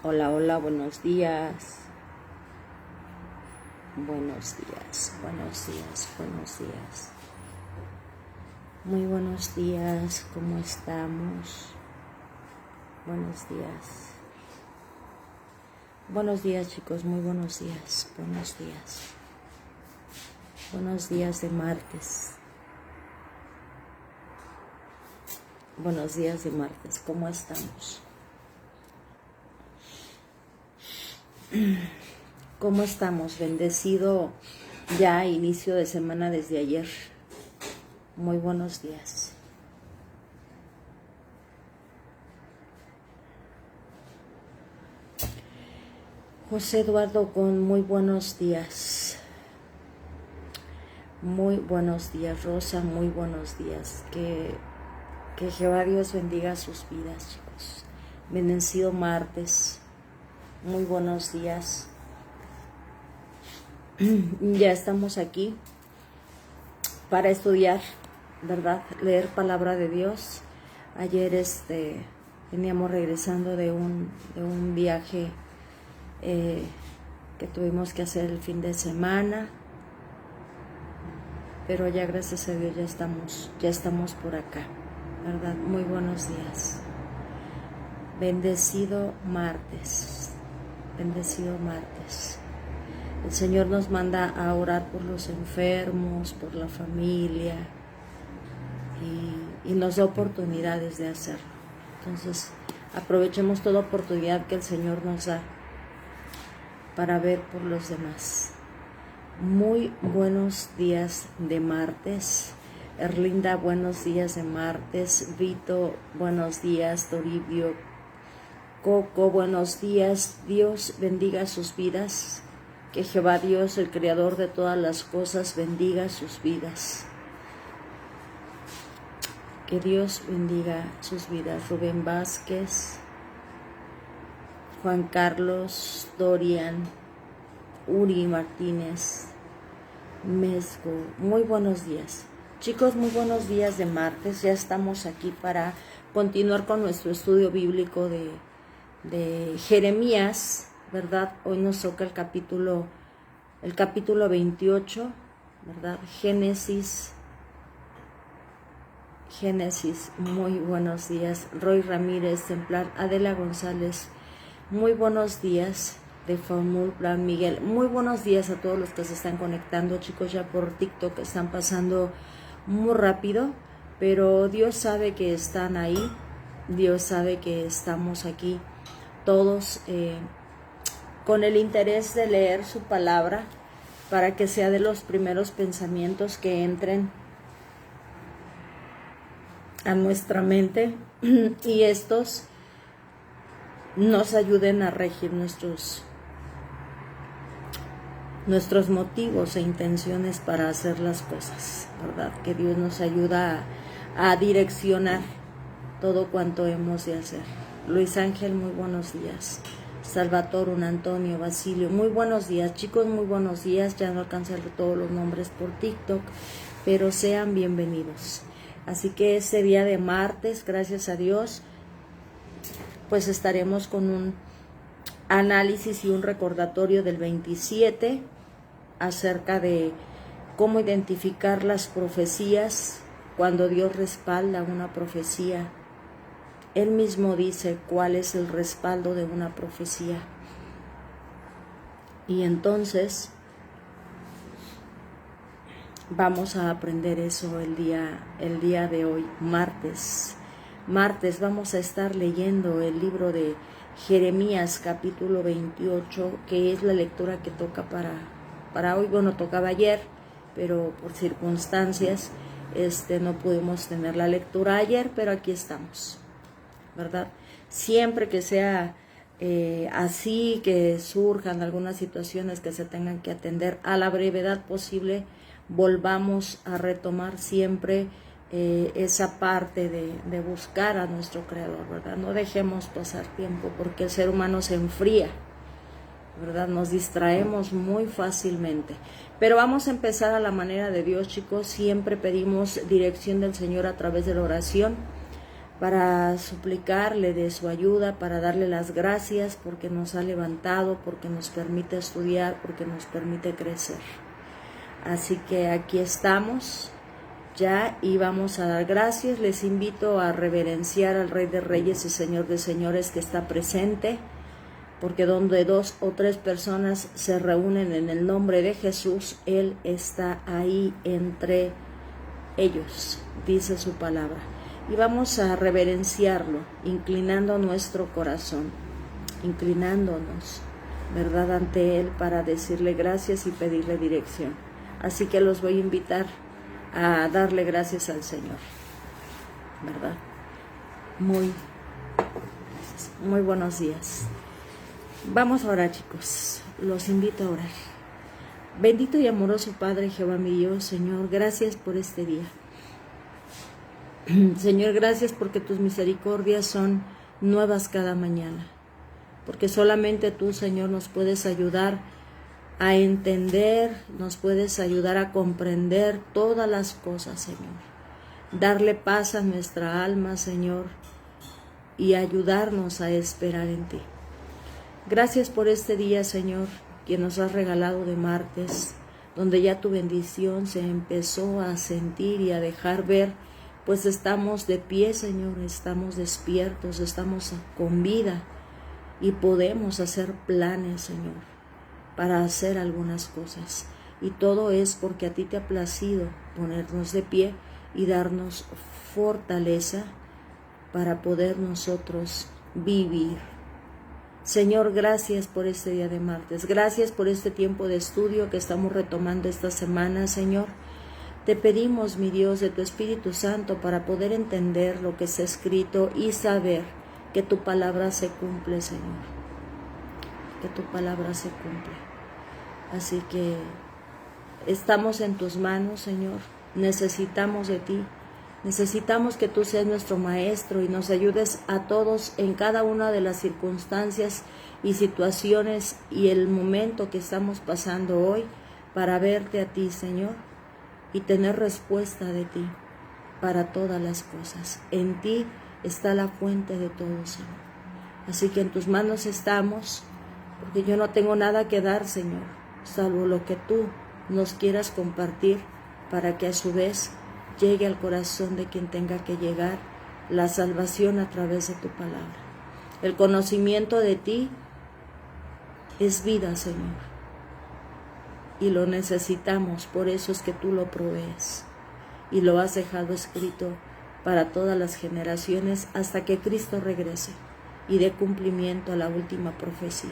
Hola, hola, buenos días. Buenos días, buenos días, buenos días. Muy buenos días, ¿cómo estamos? Buenos días. Buenos días, chicos, muy buenos días, buenos días. Buenos días de martes. Buenos días de martes, ¿cómo estamos? ¿Cómo estamos? Bendecido ya inicio de semana desde ayer. Muy buenos días. José Eduardo con muy buenos días. Muy buenos días, Rosa, muy buenos días. Que Jehová Dios bendiga sus vidas, chicos. Bendecido martes. Muy buenos días. Ya estamos aquí para estudiar, ¿verdad? Leer palabra de Dios. Ayer veníamos regresando de un viaje que tuvimos que hacer el fin de semana, pero ya gracias a Dios ya estamos por acá, ¿verdad? Muy buenos días. Bendecido martes. Bendecido martes. El Señor nos manda a orar por los enfermos, por la familia, y nos da oportunidades de hacerlo. Entonces, aprovechemos toda oportunidad que el Señor nos da para ver por los demás. Muy buenos días de martes. Erlinda, buenos días de martes. Vito, buenos días. Toribio, Coco, buenos días. Dios bendiga sus vidas. Que Jehová Dios, el creador de todas las cosas, bendiga sus vidas. Que Dios bendiga sus vidas. Rubén Vázquez, Juan Carlos, Dorian, Uri Martínez, Mesgo, muy buenos días. Chicos, muy buenos días de martes. Ya estamos aquí para continuar con nuestro estudio bíblico de Jeremías, ¿verdad? Hoy nos toca el capítulo 28, ¿verdad? Génesis, muy buenos días. Roy Ramírez, Templar, Adela González, muy buenos días. De Formul Plan Miguel, muy buenos días a todos los que se están conectando, chicos. Ya por TikTok están pasando muy rápido, pero Dios sabe que están ahí, Dios sabe que estamos aquí todos con el interés de leer su palabra, para que sea de los primeros pensamientos que entren a nuestra mente y estos nos ayuden a regir nuestros motivos e intenciones para hacer las cosas, ¿verdad? Que Dios nos ayuda a direccionar todo cuanto hemos de hacer. Luis Ángel, muy buenos días. Salvatore, un Antonio, Basilio, muy buenos días, chicos, muy buenos días. Ya no alcancé todos los nombres por TikTok, pero sean bienvenidos. Así que este día de martes, gracias a Dios, pues estaremos con un análisis y un recordatorio del 27 acerca de cómo identificar las profecías. Cuando Dios respalda una profecía, Él mismo dice cuál es el respaldo de una profecía. Y entonces vamos a aprender eso el día de hoy, martes. Martes vamos a estar leyendo el libro de Jeremías capítulo 28, que es la lectura que toca para hoy. Bueno, tocaba ayer, pero por circunstancias no pudimos tener la lectura ayer, pero aquí estamos, ¿verdad? Siempre que sea así, que surjan algunas situaciones que se tengan que atender a la brevedad posible, volvamos a retomar siempre esa parte de buscar a nuestro Creador, ¿verdad? No dejemos pasar tiempo, porque el ser humano se enfría, ¿verdad? Nos distraemos muy fácilmente. Pero vamos a empezar a la manera de Dios, chicos. Siempre pedimos dirección del Señor a través de la oración. para suplicarle de su ayuda, para darle las gracias porque nos ha levantado, porque nos permite estudiar, porque nos permite crecer. Así que aquí estamos ya y vamos a dar gracias. Les invito a reverenciar al Rey de Reyes y Señor de Señores que está presente, porque donde 2 o 3 personas se reúnen en el nombre de Jesús, Él está ahí entre ellos, dice su palabra. Y vamos a reverenciarlo, inclinando nuestro corazón, inclinándonos, ¿verdad?, ante Él para decirle gracias y pedirle dirección. Así que los voy a invitar a darle gracias al Señor, ¿verdad? Muy buenos días. Vamos a orar, chicos. Los invito a orar. Bendito y amoroso Padre Jehová mi Dios, Señor, gracias por este día. Señor, gracias porque tus misericordias son nuevas cada mañana, porque solamente tú, Señor, nos puedes ayudar a entender, nos puedes ayudar a comprender todas las cosas, Señor. Darle paz a nuestra alma, Señor, y ayudarnos a esperar en ti. Gracias por este día, Señor, que nos has regalado de martes, donde ya tu bendición se empezó a sentir y a dejar ver, pues estamos de pie, Señor, estamos despiertos, estamos con vida y podemos hacer planes, Señor, para hacer algunas cosas. Y todo es porque a ti te ha placido ponernos de pie y darnos fortaleza para poder nosotros vivir. Señor, gracias por este día de martes, gracias por este tiempo de estudio que estamos retomando esta semana, Señor. Te pedimos, mi Dios, de tu Espíritu Santo para poder entender lo que está escrito y saber que tu palabra se cumple, Señor, que tu palabra se cumple. Así que estamos en tus manos, Señor, necesitamos de ti. Necesitamos que tú seas nuestro maestro y nos ayudes a todos en cada una de las circunstancias y situaciones y el momento que estamos pasando hoy para verte a ti, Señor, y tener respuesta de ti para todas las cosas. En ti está la fuente de todo, Señor. Así que en tus manos estamos, porque yo no tengo nada que dar, Señor, salvo lo que tú nos quieras compartir para que a su vez llegue al corazón de quien tenga que llegar la salvación a través de tu palabra. El conocimiento de ti es vida, Señor, y lo necesitamos, por eso es que tú lo provees y lo has dejado escrito para todas las generaciones hasta que Cristo regrese y dé cumplimiento a la última profecía.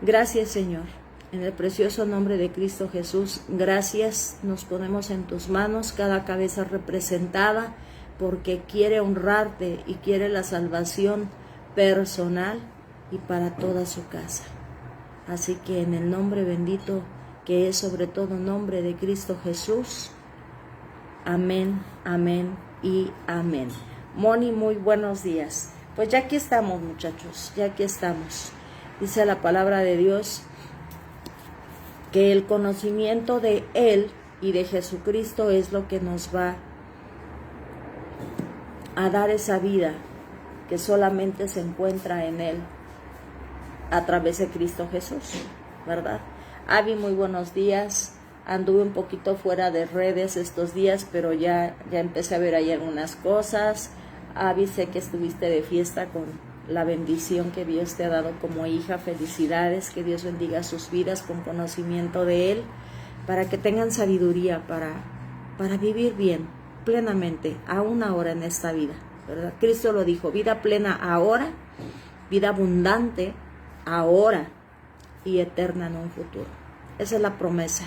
Gracias, Señor. En el precioso nombre de Cristo Jesús, gracias, nos ponemos en tus manos, cada cabeza representada, porque quiere honrarte y quiere la salvación personal y para toda su casa. Así que en el nombre bendito, que es sobre todo nombre de Cristo Jesús, amén, amén y amén. Moni, muy buenos días. Pues ya aquí estamos, muchachos, ya aquí estamos. Dice la palabra de Dios que el conocimiento de Él y de Jesucristo es lo que nos va a dar esa vida que solamente se encuentra en Él a través de Cristo Jesús, ¿verdad? Avi, muy buenos días. Anduve un poquito fuera de redes estos días, pero ya empecé a ver ahí algunas cosas. Avi, sé que estuviste de fiesta con la bendición que Dios te ha dado como hija. Felicidades, que Dios bendiga sus vidas con conocimiento de Él, para que tengan sabiduría para vivir bien, plenamente, aún ahora en esta vida, ¿verdad? Cristo lo dijo, vida plena ahora, vida abundante ahora y eterna en un futuro. Esa es la promesa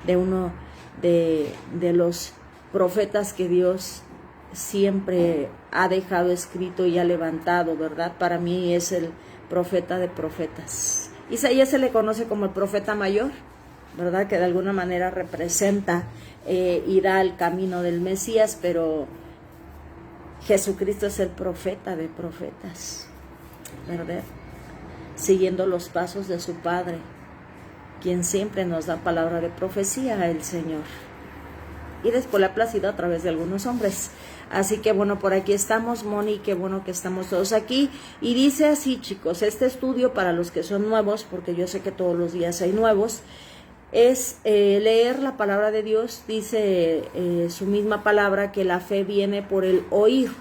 de uno de los profetas que Dios siempre ha dejado escrito y ha levantado, ¿verdad? Para mí es el profeta de profetas. Isaías se le conoce como el profeta mayor, ¿verdad? Que de alguna manera representa y da el camino del Mesías, pero Jesucristo es el profeta de profetas, ¿verdad? Siguiendo los pasos de su Padre, quien siempre nos da palabra de profecía, el Señor. Y después le ha placido a través de algunos hombres. Así que bueno, por aquí estamos, Moni, qué bueno que estamos todos aquí. Y dice así, chicos, este estudio para los que son nuevos, porque yo sé que todos los días hay nuevos, es leer la palabra de Dios. Dice su misma palabra que la fe viene por el oír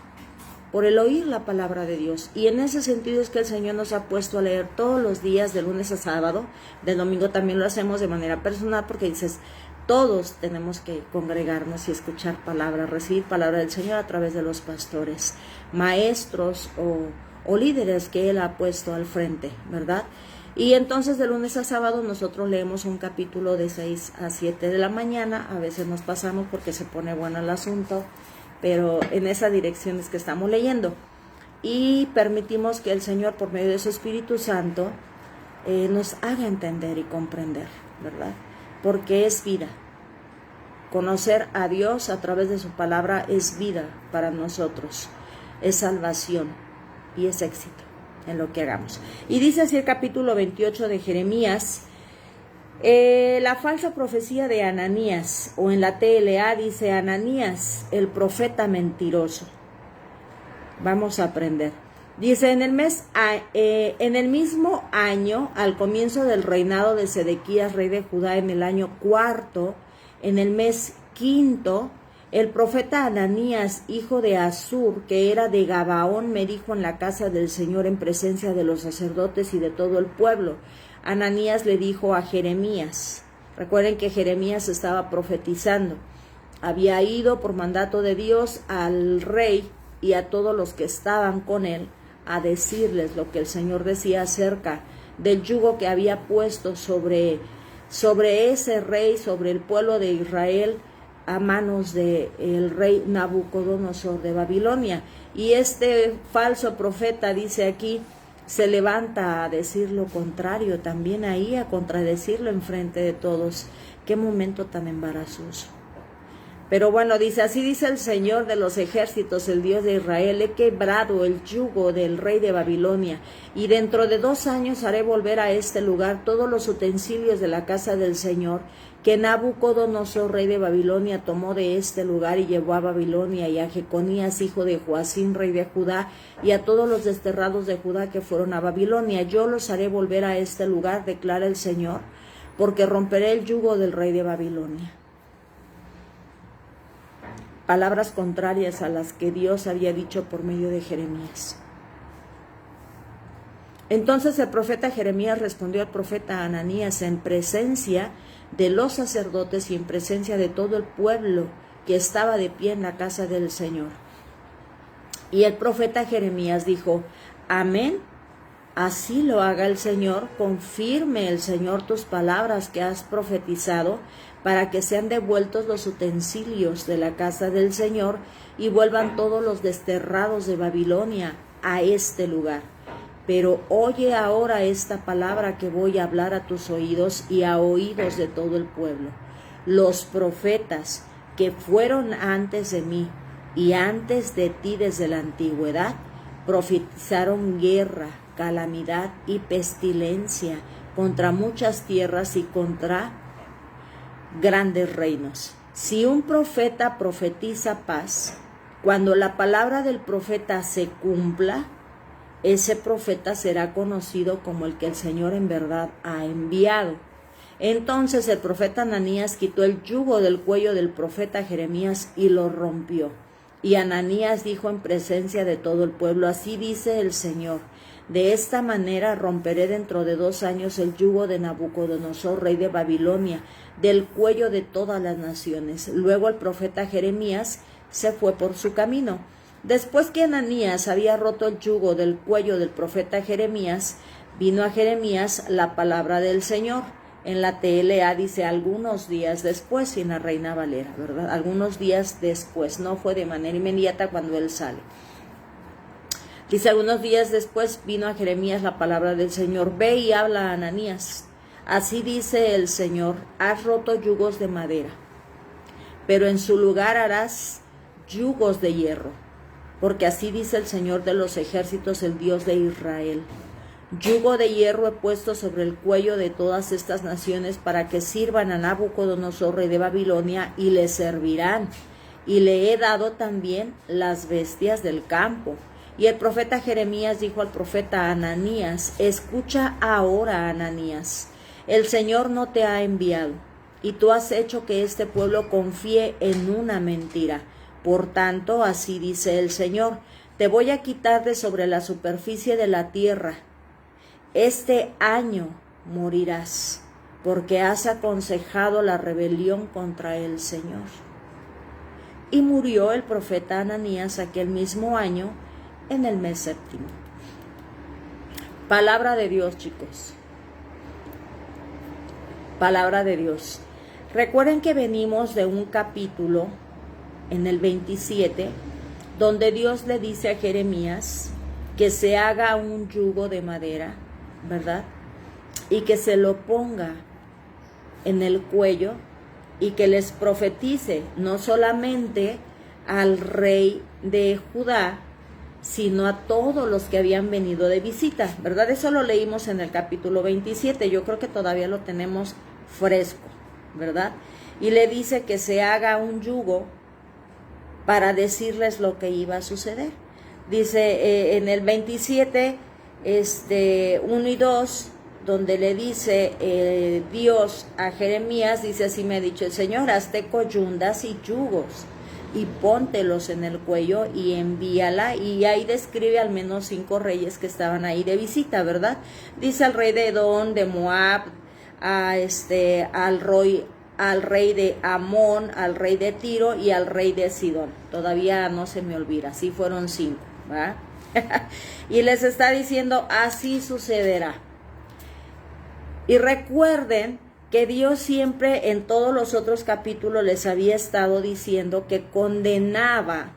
la palabra de Dios. Y en ese sentido es que el Señor nos ha puesto a leer todos los días, de lunes a sábado. De domingo también lo hacemos de manera personal, porque dices, todos tenemos que congregarnos y escuchar palabra, recibir palabra del Señor a través de los pastores, maestros o líderes que Él ha puesto al frente, ¿verdad? Y entonces de lunes a sábado nosotros leemos un capítulo de 6 a 7 de la mañana. A veces nos pasamos porque se pone bueno el asunto, pero en esa dirección es que estamos leyendo. Y permitimos que el Señor, por medio de su Espíritu Santo, nos haga entender y comprender, ¿verdad? Porque es vida. Conocer a Dios a través de su palabra es vida para nosotros, es salvación y es éxito en lo que hagamos. Y dice así el capítulo 28 de Jeremías, la falsa profecía de Ananías, o en la TLA dice Ananías, el profeta mentiroso. Vamos a aprender. Dice, en el mismo año, al comienzo del reinado de Sedequías, rey de Judá, en el año 4, en el mes 5, el profeta Ananías, hijo de Azur, que era de Gabaón, me dijo en la casa del Señor en presencia de los sacerdotes y de todo el pueblo. Ananías le dijo a Jeremías, recuerden que Jeremías estaba profetizando, había ido por mandato de Dios al rey y a todos los que estaban con él, a decirles lo que el Señor decía acerca del yugo que había puesto sobre ese rey, sobre el pueblo de Israel, a manos del rey Nabucodonosor de Babilonia. Y este falso profeta, dice aquí, se levanta a decir lo contrario, también ahí a contradecirlo en frente de todos. Qué momento tan embarazoso. Pero bueno, dice, así dice el Señor de los ejércitos, el Dios de Israel, he quebrado el yugo del rey de Babilonia, y dentro de 2 años haré volver a este lugar todos los utensilios de la casa del Señor, que Nabucodonosor, rey de Babilonia, tomó de este lugar y llevó a Babilonia, y a Jeconías, hijo de Joacín, rey de Judá, y a todos los desterrados de Judá que fueron a Babilonia. Yo los haré volver a este lugar, declara el Señor, porque romperé el yugo del rey de Babilonia. Palabras contrarias a las que Dios había dicho por medio de Jeremías. Entonces el profeta Jeremías respondió al profeta Ananías en presencia de los sacerdotes y en presencia de todo el pueblo que estaba de pie en la casa del Señor. Y el profeta Jeremías dijo, amén, así lo haga el Señor, confirme el Señor tus palabras que has profetizado, para que sean devueltos los utensilios de la casa del Señor y vuelvan todos los desterrados de Babilonia a este lugar. Pero oye ahora esta palabra que voy a hablar a tus oídos y a oídos de todo el pueblo. Los profetas que fueron antes de mí y antes de ti desde la antigüedad, profetizaron guerra, calamidad y pestilencia contra muchas tierras y contra grandes reinos. Si un profeta profetiza paz, cuando la palabra del profeta se cumpla, ese profeta será conocido como el que el Señor en verdad ha enviado. Entonces el profeta Ananías quitó el yugo del cuello del profeta Jeremías y lo rompió. Y Ananías dijo en presencia de todo el pueblo, así dice el Señor, de esta manera romperé dentro de 2 años el yugo de Nabucodonosor, rey de Babilonia, del cuello de todas las naciones. Luego el profeta Jeremías se fue por su camino. Después que Ananías había roto el yugo del cuello del profeta Jeremías, vino a Jeremías la palabra del Señor. En la TLA dice algunos días después, y en la Reina Valera, ¿verdad? Algunos días después, no fue de manera inmediata cuando él sale. Dice, algunos días después vino a Jeremías la palabra del Señor, ve y habla a Ananías. Así dice el Señor, has roto yugos de madera, pero en su lugar harás yugos de hierro, porque así dice el Señor de los ejércitos, el Dios de Israel. Yugo de hierro he puesto sobre el cuello de todas estas naciones para que sirvan a Nabucodonosor, rey de Babilonia, y le servirán. y le he dado también las bestias del campo. Y el profeta Jeremías dijo al profeta Ananías: escucha ahora, Ananías, el Señor no te ha enviado, y tú has hecho que este pueblo confíe en una mentira. Por tanto, así dice el Señor: te voy a quitar de sobre la superficie de la tierra. Este año morirás, porque has aconsejado la rebelión contra el Señor. Y murió el profeta Ananías aquel mismo año, en el mes séptimo. Palabra de Dios, chicos. Palabra de Dios. Recuerden que venimos de un capítulo, en el 27, donde Dios le dice a Jeremías que se haga un yugo de madera, ¿verdad? Y que se lo ponga en el cuello y que les profetice no solamente al rey de Judá, sino a todos los que habían venido de visita, ¿verdad? Eso lo leímos en el capítulo 27, yo creo que todavía lo tenemos fresco, ¿verdad? Y le dice que se haga un yugo para decirles lo que iba a suceder. Dice en el 27, 1 y 2, donde le dice Dios a Jeremías, dice: así me ha dicho el Señor, hazte coyundas y yugos, y póntelos en el cuello y envíala. Y ahí describe al menos 5 reyes que estaban ahí de visita, ¿verdad? Dice al rey de Edom, de Moab, al rey de Amón, al rey de Tiro y al rey de Sidón. Todavía no se me olvida, sí fueron 5, ¿verdad? Y les está diciendo: así sucederá. Y recuerden que Dios siempre en todos los otros capítulos les había estado diciendo que condenaba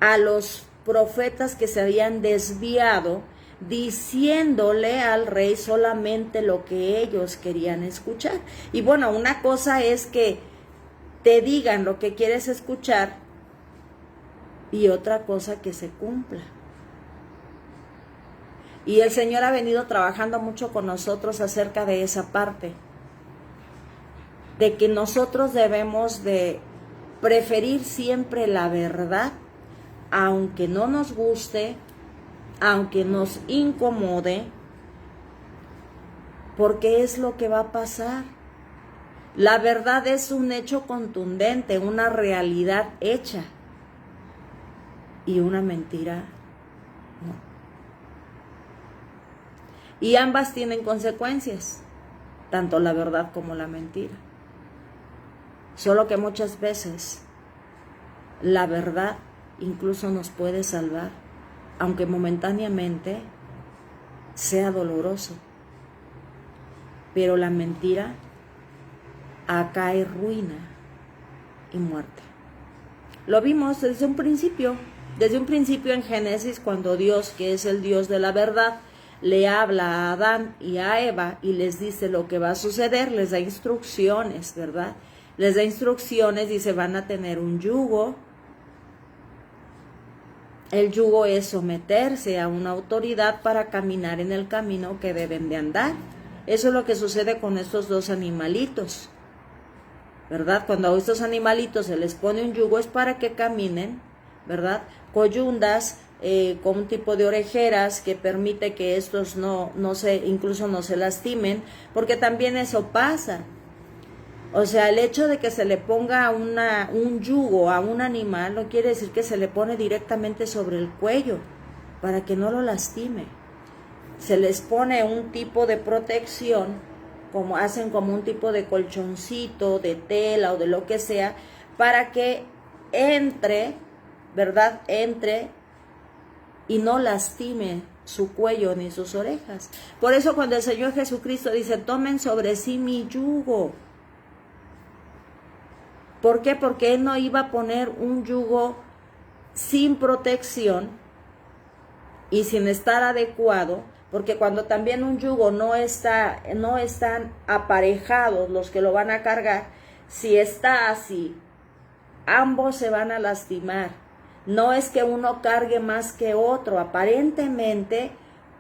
a los profetas que se habían desviado, diciéndole al rey solamente lo que ellos querían escuchar. Y bueno, una cosa es que te digan lo que quieres escuchar y otra cosa que se cumpla. Y el Señor ha venido trabajando mucho con nosotros acerca de esa parte, de que nosotros debemos de preferir siempre la verdad, aunque no nos guste, aunque nos incomode, porque es lo que va a pasar. La verdad es un hecho contundente, una realidad hecha, y una mentira no. Y ambas tienen consecuencias, tanto la verdad como la mentira. Solo que muchas veces la verdad incluso nos puede salvar, aunque momentáneamente sea doloroso. Pero la mentira acae ruina y muerte. Lo vimos desde un principio en Génesis, cuando Dios, que es el Dios de la verdad, le habla a Adán y a Eva y les dice lo que va a suceder, les da instrucciones, ¿verdad? Les da instrucciones, dice: van a tener un yugo. El yugo es someterse a una autoridad para caminar en el camino que deben de andar. Eso es lo que sucede con estos 2 animalitos, ¿verdad? Cuando a estos animalitos se les pone un yugo es para que caminen, ¿verdad? Coyundas, con un tipo de orejeras que permite que estos incluso no se lastimen, porque también eso pasa. O sea, el hecho de que se le ponga un yugo a un animal no quiere decir que se le pone directamente sobre el cuello para que no lo lastime. Se les pone un tipo de protección, hacen como un tipo de colchoncito, de tela o de lo que sea, para que entre, ¿verdad? Entre y no lastime su cuello ni sus orejas. Por eso cuando el Señor Jesucristo dice: tomen sobre sí mi yugo. ¿Por qué? Porque Él no iba a poner un yugo sin protección y sin estar adecuado, porque cuando también un yugo no están aparejados los que lo van a cargar, si está así, ambos se van a lastimar. No es que uno cargue más que otro, aparentemente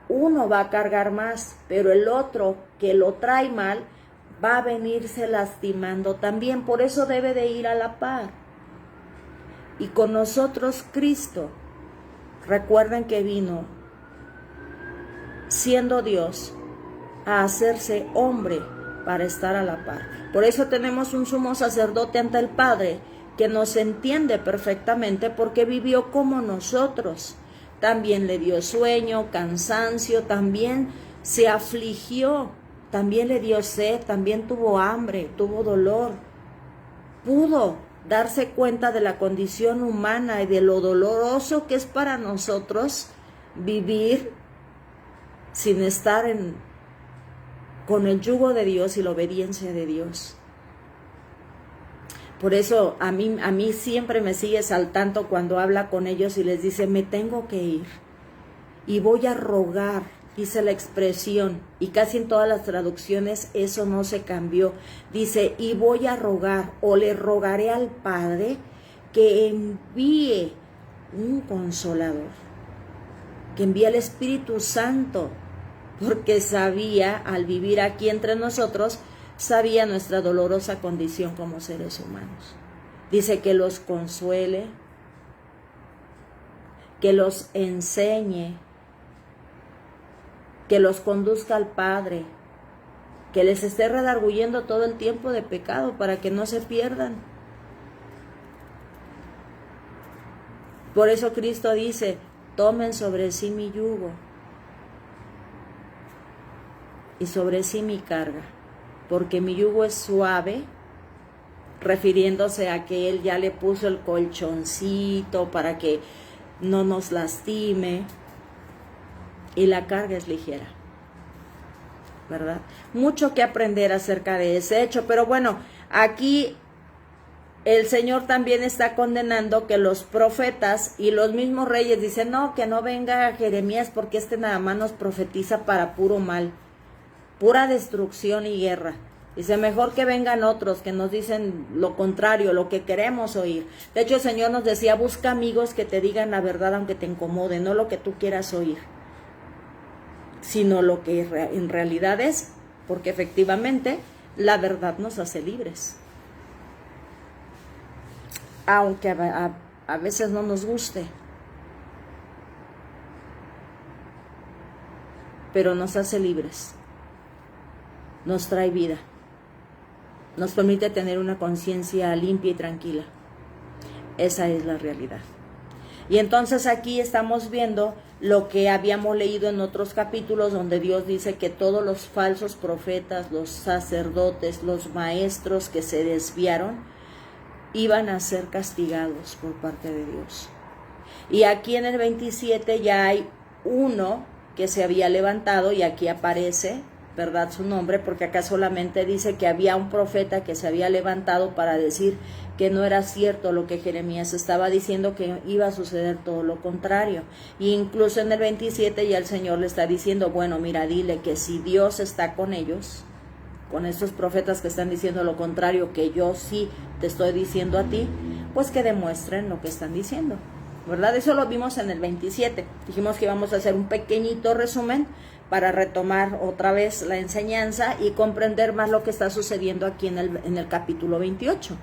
uno va a cargar más, pero el otro que lo trae mal va a venirse lastimando también. Por eso debe de ir a la par. y con nosotros Cristo. Recuerden que vino siendo Dios a hacerse hombre para estar a la par. Por eso tenemos un sumo sacerdote ante el Padre que nos entiende perfectamente porque vivió como nosotros. También le dio sueño, cansancio, también se afligió, también le dio sed, también tuvo hambre, tuvo dolor. Pudo darse cuenta de la condición humana y de lo doloroso que es para nosotros vivir sin estar con el yugo de Dios y la obediencia de Dios. Por eso a mí siempre me sigue saltando cuando habla con ellos y les dice, me tengo que ir y voy a rogar, dice la expresión, y casi en todas las traducciones eso no se cambió. Dice, y voy a rogar, o le rogaré al Padre que envíe un consolador, que envíe el Espíritu Santo, porque sabía, al vivir aquí entre nosotros, sabía nuestra dolorosa condición como seres humanos. Dice que los consuele, que los enseñe, que los conduzca al Padre, que les esté redarguyendo todo el tiempo de pecado para que no se pierdan. Por eso Cristo dice, tomen sobre sí mi yugo y sobre sí mi carga, porque mi yugo es suave, refiriéndose a que Él ya le puso el colchoncito para que no nos lastime, y la carga es ligera, ¿verdad? Mucho que aprender acerca de ese hecho, pero bueno, aquí el Señor también está condenando que los profetas y los mismos reyes dicen, no, que no venga Jeremías porque nada más nos profetiza para puro mal, pura destrucción y guerra. Dice, mejor que vengan otros que nos dicen lo contrario, lo que queremos oír. De hecho, el Señor nos decía, busca amigos que te digan la verdad aunque te incomode, no lo que tú quieras oír, sino lo que en realidad es, porque efectivamente la verdad nos hace libres. Aunque a veces no nos guste, pero nos hace libres, nos trae vida, nos permite tener una conciencia limpia y tranquila. Esa es la realidad. Y entonces aquí estamos viendo lo que habíamos leído en otros capítulos, donde Dios dice que todos los falsos profetas, los sacerdotes, los maestros que se desviaron, iban a ser castigados por parte de Dios. Y aquí en el 27 ya hay uno que se había levantado, y aquí aparece, ¿verdad?, su nombre, porque acá solamente dice que había un profeta que se había levantado para decir que no era cierto lo que Jeremías estaba diciendo, que iba a suceder todo lo contrario. Y incluso en el 27 ya el Señor le está diciendo, bueno, mira, dile que si Dios está con ellos, con estos profetas que están diciendo lo contrario, que yo sí te estoy diciendo a ti, pues que demuestren lo que están diciendo, ¿verdad? Eso lo vimos en el 27. Dijimos que íbamos a hacer un pequeñito resumen para retomar otra vez la enseñanza y comprender más lo que está sucediendo aquí en el capítulo 28.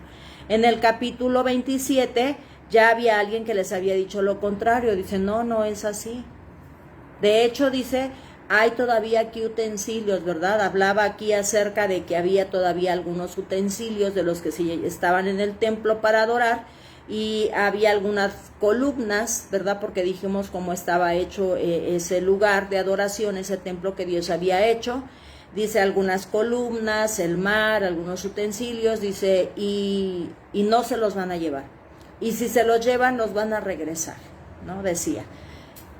En el capítulo 27 ya había alguien que les había dicho lo contrario. Dice, no, no es así. De hecho, dice, hay todavía aquí utensilios, ¿verdad? Hablaba aquí acerca de que había todavía algunos utensilios de los que sí estaban en el templo para adorar, y había algunas columnas, ¿verdad? Porque dijimos cómo estaba hecho ese lugar de adoración, ese templo que Dios había hecho. Dice algunas columnas, el mar, algunos utensilios, dice, y no se los van a llevar. Y si se los llevan, los van a regresar, ¿no? Decía.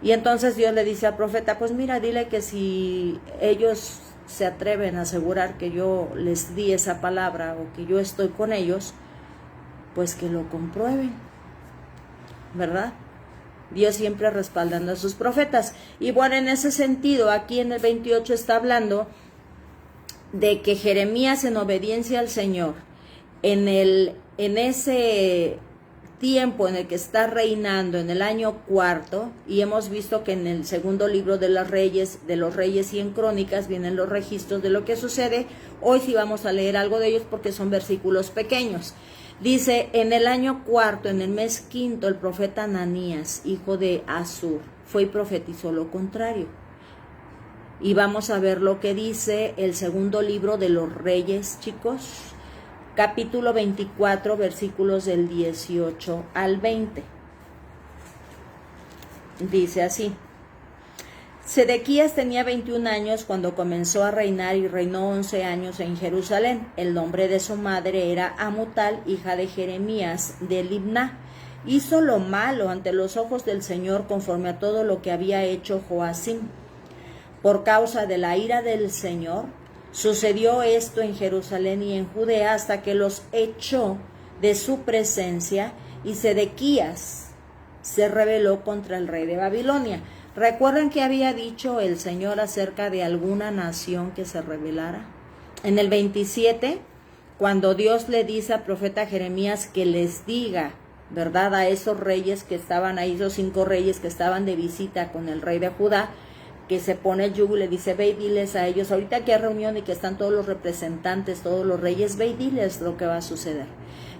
Y entonces Dios le dice al profeta, pues mira, dile que si ellos se atreven a asegurar que yo les di esa palabra o que yo estoy con ellos, pues que lo comprueben, ¿verdad? Dios siempre respaldando a sus profetas. Y bueno, en ese sentido, aquí en el 28 está hablando de que Jeremías, en obediencia al Señor, en ese tiempo en el que está reinando, en el año 4, y hemos visto que en el segundo libro de los Reyes y en Crónicas vienen los registros de lo que sucede. Hoy sí vamos a leer algo de ellos porque son versículos pequeños. Dice, en el año cuarto, en el mes quinto, el profeta Ananías, hijo de Azur, fue y profetizó lo contrario. Y vamos a ver lo que dice el segundo libro de los Reyes, chicos, capítulo 24, versículos del 18 al 20. Dice así: Sedequías tenía 21 años cuando comenzó a reinar y reinó 11 años en Jerusalén. El nombre de su madre era Amutal, hija de Jeremías de Libná. Hizo lo malo ante los ojos del Señor conforme a todo lo que había hecho Joacim. Por causa de la ira del Señor, sucedió esto en Jerusalén y en Judea hasta que los echó de su presencia, y Sedequías se rebeló contra el rey de Babilonia. ¿Recuerdan que había dicho el Señor acerca de alguna nación que se rebelara? En el 27, cuando Dios le dice al profeta Jeremías que les diga, ¿verdad?, a esos reyes que estaban ahí, esos 5 reyes que estaban de visita con el rey de Judá, que se pone el yugo y le dice, ve y diles a ellos, ahorita que hay reunión y que están todos los representantes, todos los reyes, ve y diles lo que va a suceder.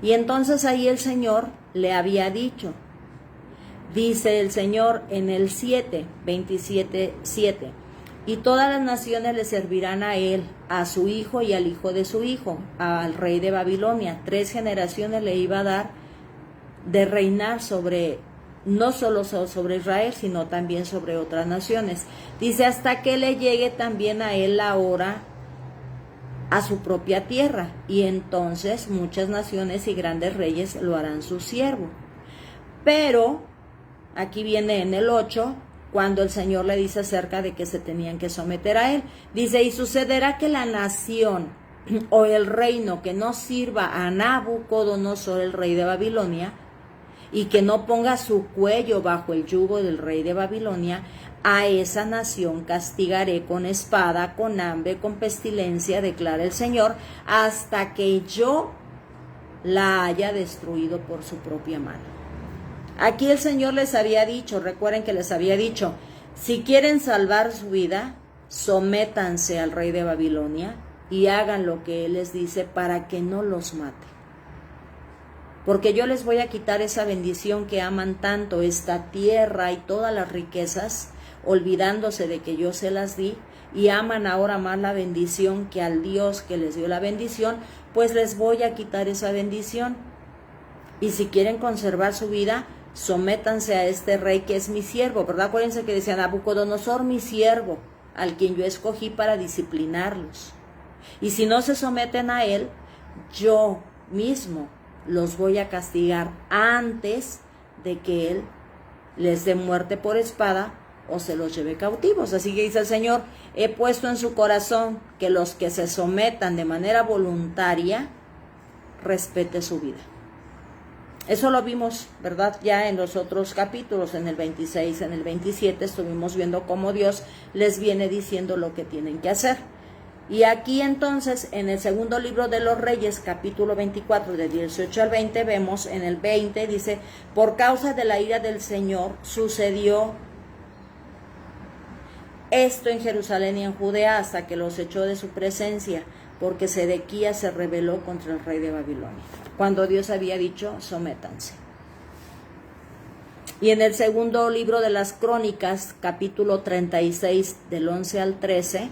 Y entonces ahí el Señor le había dicho, dice el Señor en el 27:7, y todas las naciones le servirán a él, a su hijo y al hijo de su hijo, al rey de Babilonia. 3 generaciones le iba a dar de reinar sobre, no solo sobre Israel, sino también sobre otras naciones. Dice, hasta que le llegue también a él la hora a su propia tierra, y entonces muchas naciones y grandes reyes lo harán su siervo. Pero aquí viene en el 8, cuando el Señor le dice acerca de que se tenían que someter a él. Dice, y sucederá que la nación o el reino que no sirva a Nabucodonosor, el rey de Babilonia, y que no ponga su cuello bajo el yugo del rey de Babilonia, a esa nación castigaré con espada, con hambre, con pestilencia, declara el Señor, hasta que yo la haya destruido por su propia mano. Aquí el Señor les había dicho, recuerden que les había dicho, si quieren salvar su vida, sométanse al rey de Babilonia y hagan lo que Él les dice para que no los mate. Porque yo les voy a quitar esa bendición que aman tanto, esta tierra y todas las riquezas, olvidándose de que yo se las di, y aman ahora más la bendición que al Dios que les dio la bendición, pues les voy a quitar esa bendición. Y si quieren conservar su vida, sométanse a este rey que es mi siervo, ¿verdad? Acuérdense que decía Nabucodonosor, mi siervo, al quien yo escogí para disciplinarlos. Y si no se someten a él, yo mismo los voy a castigar antes de que él les dé muerte por espada o se los lleve cautivos. Así que dice el Señor, he puesto en su corazón que los que se sometan de manera voluntaria, respete su vida. Eso lo vimos, ¿verdad? Ya en los otros capítulos, en el 26, en el 27, estuvimos viendo cómo Dios les viene diciendo lo que tienen que hacer. Y aquí entonces, en el segundo libro de los Reyes, capítulo 24, de 18 al 20, vemos en el 20, dice, por causa de la ira del Señor sucedió esto en Jerusalén y en Judea hasta que los echó de su presencia, porque Sedequías se rebeló contra el rey de Babilonia, cuando Dios había dicho, sométanse. Y en el segundo libro de las Crónicas, capítulo 36, del 11 al 13,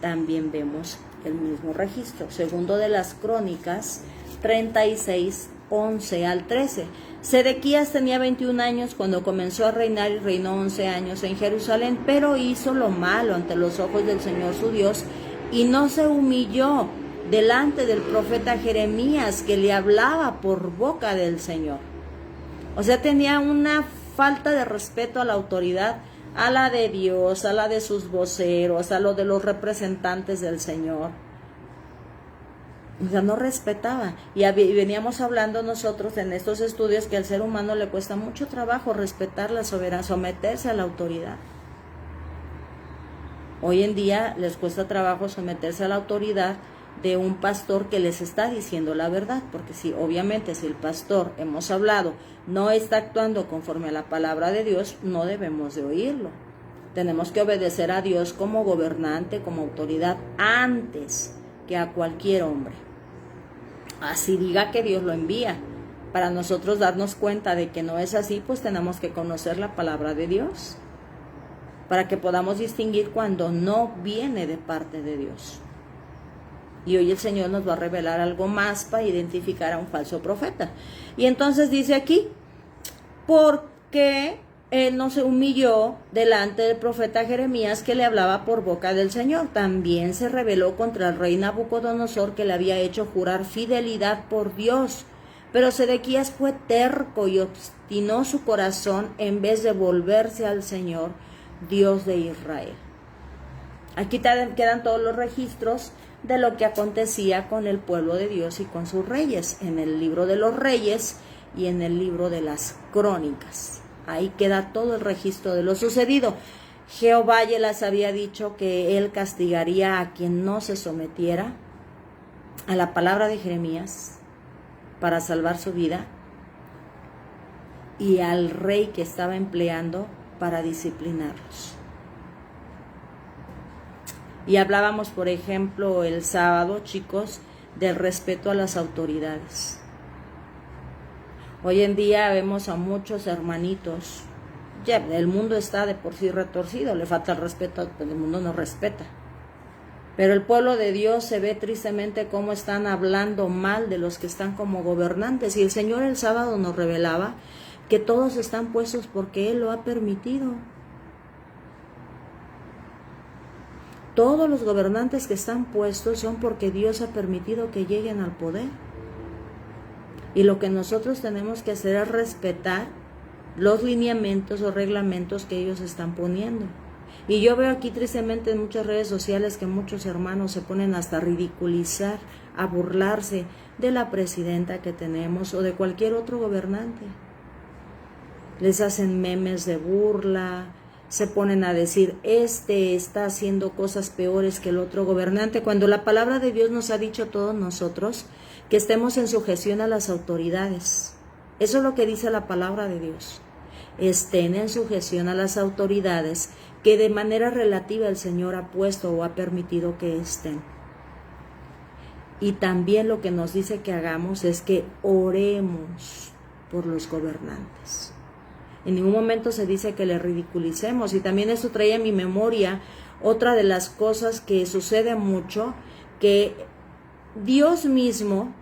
también vemos el mismo registro. Segundo de las Crónicas, 36, 11 al 13. Sedequías tenía 21 años cuando comenzó a reinar y reinó 11 años en Jerusalén, pero hizo lo malo ante los ojos del Señor su Dios y no se humilló delante del profeta Jeremías que le hablaba por boca del Señor. O sea, tenía una falta de respeto a la autoridad, a la de Dios, a la de sus voceros, a lo de los representantes del Señor. O sea, no respetaba. Y veníamos hablando nosotros en estos estudios que al ser humano le cuesta mucho trabajo respetar la soberanía, someterse a la autoridad. Hoy en día les cuesta trabajo someterse a la autoridad de un pastor que les está diciendo la verdad, porque si obviamente si el pastor, hemos hablado, no está actuando conforme a la palabra de Dios, no debemos de oírlo. Tenemos que obedecer a Dios como gobernante, como autoridad, antes que a cualquier hombre. Así diga que Dios lo envía. Para nosotros darnos cuenta de que no es así, pues tenemos que conocer la palabra de Dios, para que podamos distinguir cuando no viene de parte de Dios. Y hoy el Señor nos va a revelar algo más para identificar a un falso profeta. Y entonces dice aquí, porque él no se humilló delante del profeta Jeremías, que le hablaba por boca del Señor. También se rebeló contra el rey Nabucodonosor, que le había hecho jurar fidelidad por Dios. Pero Sedequías fue terco y obstinó su corazón en vez de volverse al Señor, Dios de Israel. Aquí quedan todos los registros de lo que acontecía con el pueblo de Dios y con sus reyes, en el libro de los reyes y en el libro de las crónicas. Ahí queda todo el registro de lo sucedido. Jehová ya les había dicho que él castigaría a quien no se sometiera a la palabra de Jeremías para salvar su vida, y al rey que estaba empleando para disciplinarlos. Y hablábamos, por ejemplo, el sábado, chicos, del respeto a las autoridades. Hoy en día vemos a muchos hermanitos, ya el mundo está de por sí retorcido, le falta el respeto, el mundo no respeta. Pero el pueblo de Dios se ve tristemente cómo están hablando mal de los que están como gobernantes. Y el Señor el sábado nos revelaba que todos están puestos porque Él lo ha permitido. Todos los gobernantes que están puestos son porque Dios ha permitido que lleguen al poder. Y lo que nosotros tenemos que hacer es respetar los lineamientos o reglamentos que ellos están poniendo. Y yo veo aquí tristemente en muchas redes sociales que muchos hermanos se ponen hasta a ridiculizar, a burlarse de la presidenta que tenemos o de cualquier otro gobernante. Les hacen memes de burla, se ponen a decir, este está haciendo cosas peores que el otro gobernante, cuando la palabra de Dios nos ha dicho a todos nosotros que estemos en sujeción a las autoridades. Eso es lo que dice la palabra de Dios. Estén en sujeción a las autoridades que de manera relativa el Señor ha puesto o ha permitido que estén. Y también lo que nos dice que hagamos es que oremos por los gobernantes. En ningún momento se dice que le ridiculicemos. Y también eso trae a mi memoria otra de las cosas que sucede mucho, que Dios mismo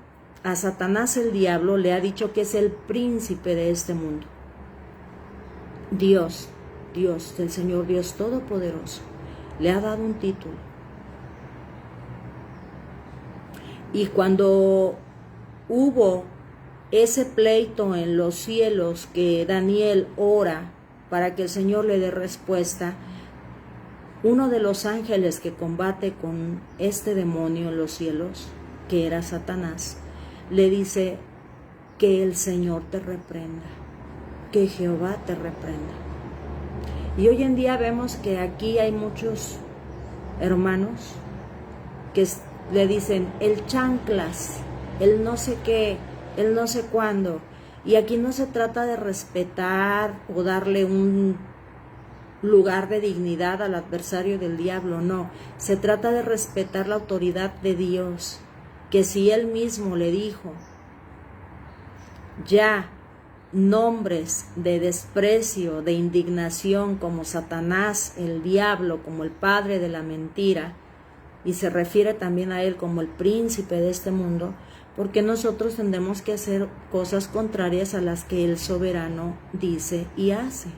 a Satanás el diablo le ha dicho que es el príncipe de este mundo. Dios, el Señor Dios Todopoderoso, le ha dado un título. Y cuando hubo ese pleito en los cielos que Daniel ora para que el Señor le dé respuesta, uno de los ángeles que combate con este demonio en los cielos, que era Satanás, le dice que el Señor te reprenda, que Jehová te reprenda. Y hoy en día vemos que aquí hay muchos hermanos que le dicen el chanclas, el no sé qué, el no sé cuándo. Y aquí no se trata de respetar o darle un lugar de dignidad al adversario del diablo, no. Se trata de respetar la autoridad de Dios, que si Él mismo le dijo ya nombres de desprecio, de indignación, como Satanás, el diablo, como el padre de la mentira, y se refiere también a él como el príncipe de este mundo, porque nosotros tendremos que hacer cosas contrarias a las que el soberano dice y hace.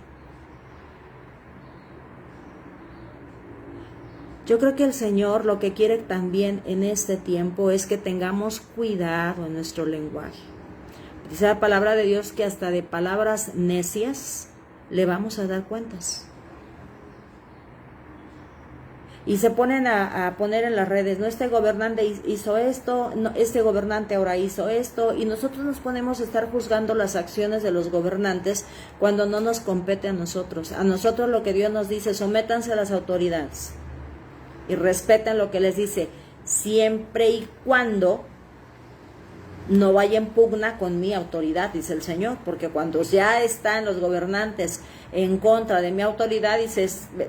Yo creo que el Señor lo que quiere también en este tiempo es que tengamos cuidado en nuestro lenguaje. Dice la palabra de Dios que hasta de palabras necias le vamos a dar cuentas. Y se ponen a poner en las redes, no, este gobernante hizo esto, no, este gobernante ahora hizo esto, y nosotros nos ponemos a estar juzgando las acciones de los gobernantes cuando no nos compete a nosotros. A nosotros lo que Dios nos dice, sométanse a las autoridades y respeten lo que les dice, siempre y cuando no vaya en pugna con mi autoridad, dice el Señor, porque cuando ya están los gobernantes en contra de mi autoridad, dice,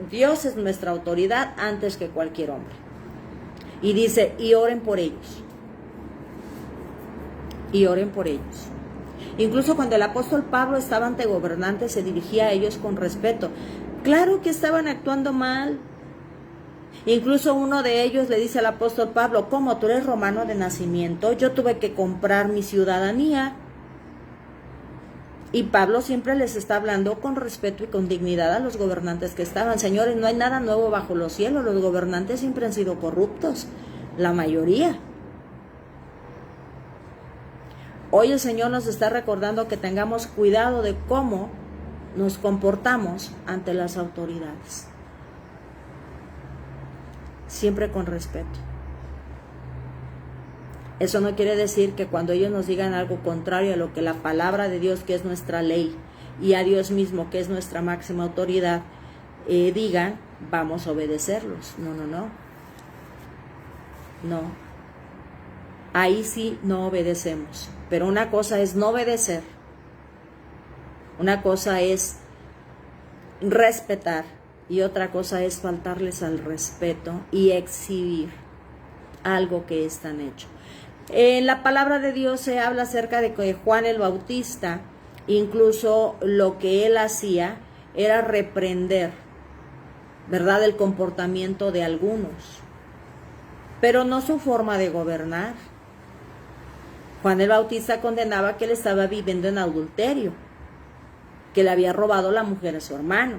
Dios es nuestra autoridad antes que cualquier hombre. Y dice, y oren por ellos. Y oren por ellos. Incluso cuando el apóstol Pablo estaba ante gobernantes, se dirigía a ellos con respeto. Claro que estaban actuando mal. Incluso uno de ellos le dice al apóstol Pablo: ¿cómo? ¿Tú eres romano de nacimiento? Yo tuve que comprar mi ciudadanía. Y Pablo siempre les está hablando con respeto y con dignidad a los gobernantes que estaban. Señores, no hay nada nuevo bajo los cielos. Los gobernantes siempre han sido corruptos, la mayoría. Hoy el Señor nos está recordando que tengamos cuidado de cómo nos comportamos ante las autoridades. Siempre con respeto. Eso no quiere decir que cuando ellos nos digan algo contrario a lo que la palabra de Dios, que es nuestra ley, y a Dios mismo, que es nuestra máxima autoridad, digan, vamos a obedecerlos. No, no, no. No. Ahí sí no obedecemos. Pero una cosa es no obedecer. Una cosa es respetar. Y otra cosa es faltarles al respeto y exhibir algo que están hecho. En la palabra de Dios se habla acerca de que Juan el Bautista, incluso lo que él hacía era reprender, ¿verdad?, el comportamiento de algunos, pero no su forma de gobernar. Juan el Bautista condenaba que él estaba viviendo en adulterio, que le había robado la mujer a su hermano,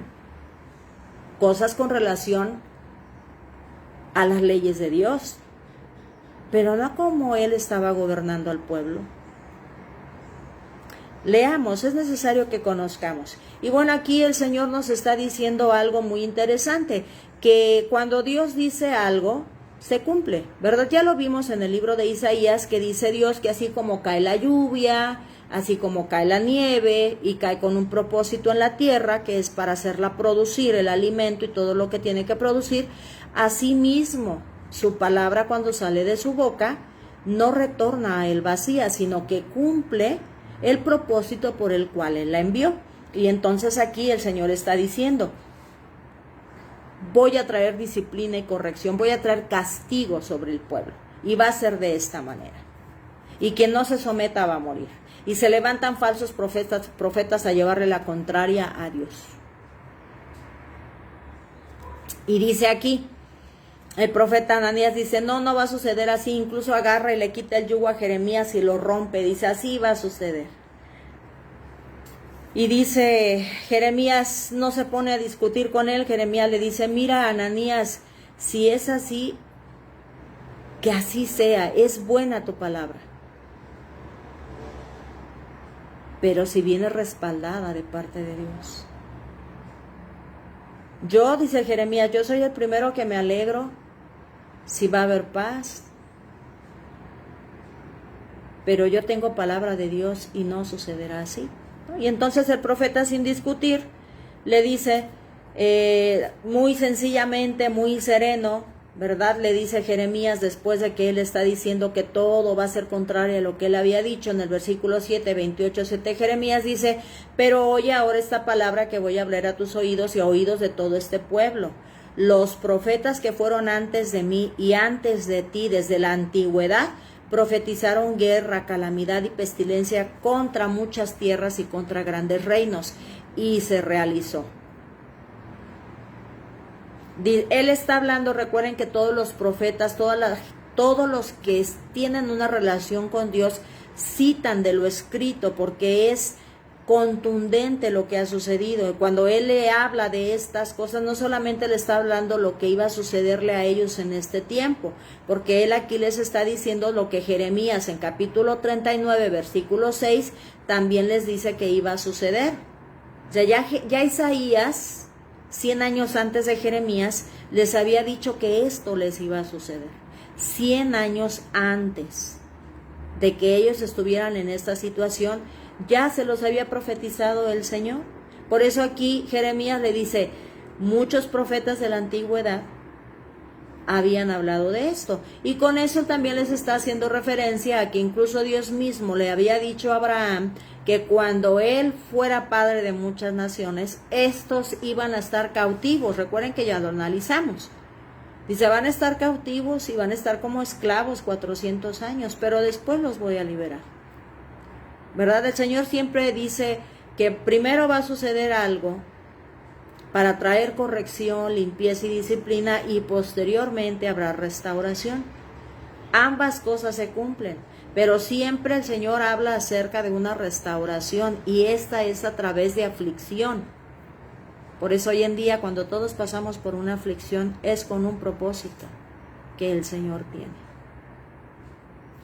cosas con relación a las leyes de Dios, pero no como él estaba gobernando al pueblo. Leamos, es necesario que conozcamos. Y bueno, aquí el Señor nos está diciendo algo muy interesante, que cuando Dios dice algo, se cumple, ¿verdad? Ya lo vimos en el libro de Isaías, que dice Dios que así como cae la lluvia, así como cae la nieve y cae con un propósito en la tierra, que es para hacerla producir el alimento y todo lo que tiene que producir, así mismo su palabra, cuando sale de su boca, no retorna a él vacía, sino que cumple el propósito por el cual él la envió. Y entonces aquí el Señor está diciendo: voy a traer disciplina y corrección, voy a traer castigo sobre el pueblo, y va a ser de esta manera. Y quien no se someta va a morir. Y se levantan falsos profetas a llevarle la contraria a Dios. Y dice aquí, el profeta Ananías dice, no va a suceder así. Incluso agarra y le quita el yugo a Jeremías y lo rompe. Dice, así va a suceder. Y dice, Jeremías no se pone a discutir con él. Jeremías le dice, mira, Ananías, si es así, que así sea, es buena tu palabra. Pero si viene respaldada de parte de Dios. Yo, dice Jeremías, yo soy el primero que me alegro si va a haber paz. Pero yo tengo palabra de Dios y no sucederá así. Y entonces el profeta, sin discutir, le dice, muy sencillamente, muy sereno, ¿verdad? Le dice Jeremías, después de que él está diciendo que todo va a ser contrario a lo que él había dicho, en el versículo 7, 28, 7, Jeremías dice, pero oye ahora esta palabra que voy a hablar a tus oídos y a oídos de todo este pueblo. Los profetas que fueron antes de mí y antes de ti desde la antigüedad, profetizaron guerra, calamidad y pestilencia contra muchas tierras y contra grandes reinos, y se realizó. Él está hablando, recuerden que todos los profetas, todos los que tienen una relación con Dios, citan de lo escrito, porque es contundente lo que ha sucedido. Cuando él le habla de estas cosas, no solamente le está hablando lo que iba a sucederle a ellos en este tiempo, porque él aquí les está diciendo lo que Jeremías en capítulo 39, versículo 6, también les dice que iba a suceder. O sea, ya Isaías, 100 años antes de Jeremías, les había dicho que esto les iba a suceder. 100 años antes de que ellos estuvieran en esta situación, ya se los había profetizado el Señor. Por eso aquí Jeremías le dice, muchos profetas de la antigüedad habían hablado de esto. Y con eso también les está haciendo referencia a que incluso Dios mismo le había dicho a Abraham que cuando él fuera padre de muchas naciones, estos iban a estar cautivos. Recuerden que ya lo analizamos. Dice, van a estar cautivos y van a estar como esclavos 400 años, pero después los voy a liberar. ¿verdad? El Señor siempre dice que primero va a suceder algo para traer corrección, limpieza y disciplina, y posteriormente habrá restauración. Ambas cosas se cumplen, pero siempre el Señor habla acerca de una restauración, y esta es a través de aflicción. Por eso hoy en día, cuando todos pasamos por una aflicción, es con un propósito que el Señor tiene.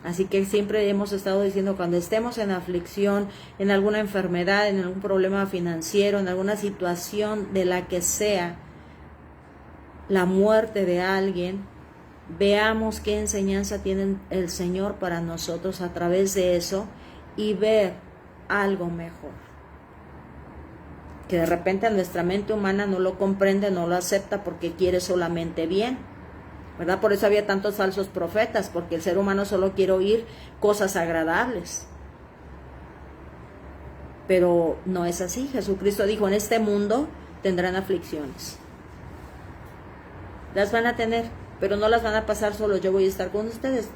Así que siempre hemos estado diciendo, cuando estemos en aflicción, en alguna enfermedad, en algún problema financiero, en alguna situación de la que sea, la muerte de alguien, veamos qué enseñanza tiene el Señor para nosotros a través de eso, y ver algo mejor. Que de repente nuestra mente humana no lo comprende, no lo acepta, porque quiere solamente bien, ¿verdad? Por eso había tantos falsos profetas, porque el ser humano solo quiere oír cosas agradables. Pero no es así. Jesucristo dijo, en este mundo tendrán aflicciones. Las van a tener, pero no las van a pasar solos, yo voy a estar con ustedes.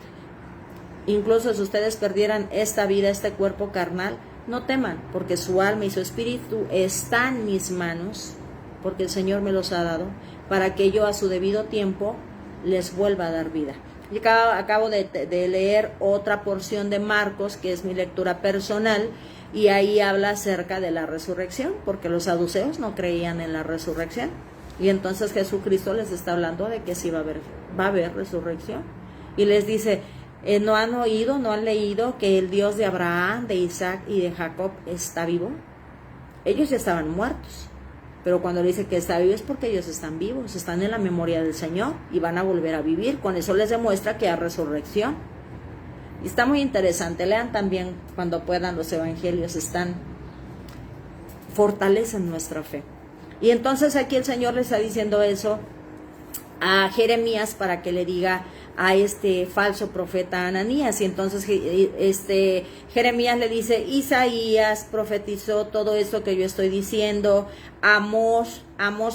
Incluso si ustedes perdieran esta vida, este cuerpo carnal, no teman, porque su alma y su espíritu están en mis manos, porque el Señor me los ha dado, para que yo a su debido tiempo les vuelva a dar vida. Y acabo de leer otra porción de Marcos, que es mi lectura personal, y ahí habla acerca de la resurrección, porque los saduceos no creían en la resurrección. Y entonces Jesucristo les está hablando de que sí va a haber resurrección. Y les dice, ¿no han oído, no han leído que el Dios de Abraham, de Isaac y de Jacob está vivo? Ellos ya estaban muertos. Pero cuando le dice que está vivo es porque ellos están vivos, están en la memoria del Señor y van a volver a vivir. Con eso les demuestra que hay resurrección. Y está muy interesante. Lean también cuando puedan los evangelios, fortalecen nuestra fe. Y entonces aquí el Señor le está diciendo eso a Jeremías para que le diga a este falso profeta Ananías. Y entonces Jeremías le dice, Isaías profetizó todo esto que yo estoy diciendo. Amós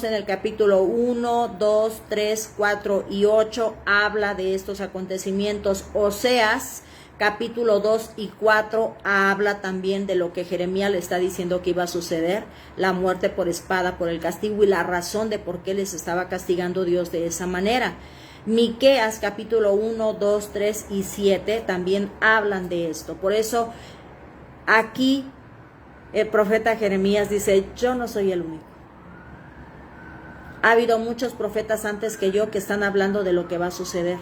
en el capítulo 1, 2, 3, 4 y 8 habla de estos acontecimientos. Oseas capítulo 2 y 4 habla también de lo que Jeremías le está diciendo que iba a suceder, la muerte por espada, por el castigo, y la razón de por qué les estaba castigando Dios de esa manera. Miqueas capítulo 1, 2, 3 y 7 también hablan de esto. Por eso aquí el profeta Jeremías dice, yo no soy el único. Ha habido muchos profetas antes que yo que están hablando de lo que va a suceder.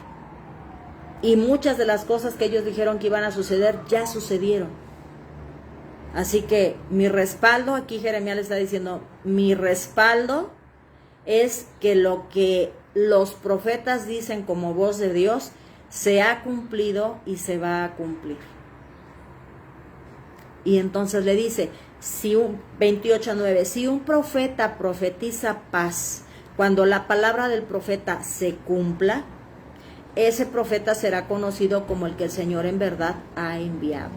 Y muchas de las cosas que ellos dijeron que iban a suceder ya sucedieron. Así que mi respaldo, aquí Jeremías le está diciendo, mi respaldo es que lo que los profetas dicen como voz de Dios se ha cumplido y se va a cumplir. Y entonces le dice, 28:9, si un profeta profetiza paz, cuando la palabra del profeta se cumpla, ese profeta será conocido como el que el Señor en verdad ha enviado.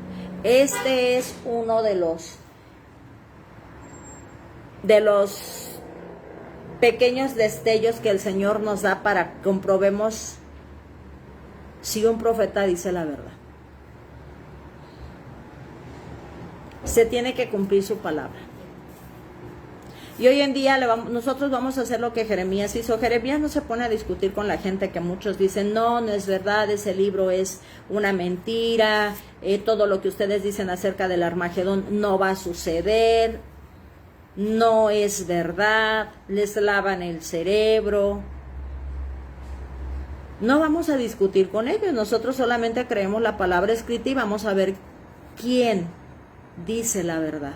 Este es uno de los pequeños destellos que el Señor nos da para que comprobemos si un profeta dice la verdad. Se tiene que cumplir su palabra. Y hoy en día nosotros vamos a hacer lo que Jeremías hizo. Jeremías no se pone a discutir con la gente que muchos dicen, no es verdad, ese libro es una mentira, todo lo que ustedes dicen acerca del Armagedón no va a suceder, no es verdad, les lavan el cerebro. No vamos a discutir con ellos, nosotros solamente creemos la palabra escrita y vamos a ver quién dice la verdad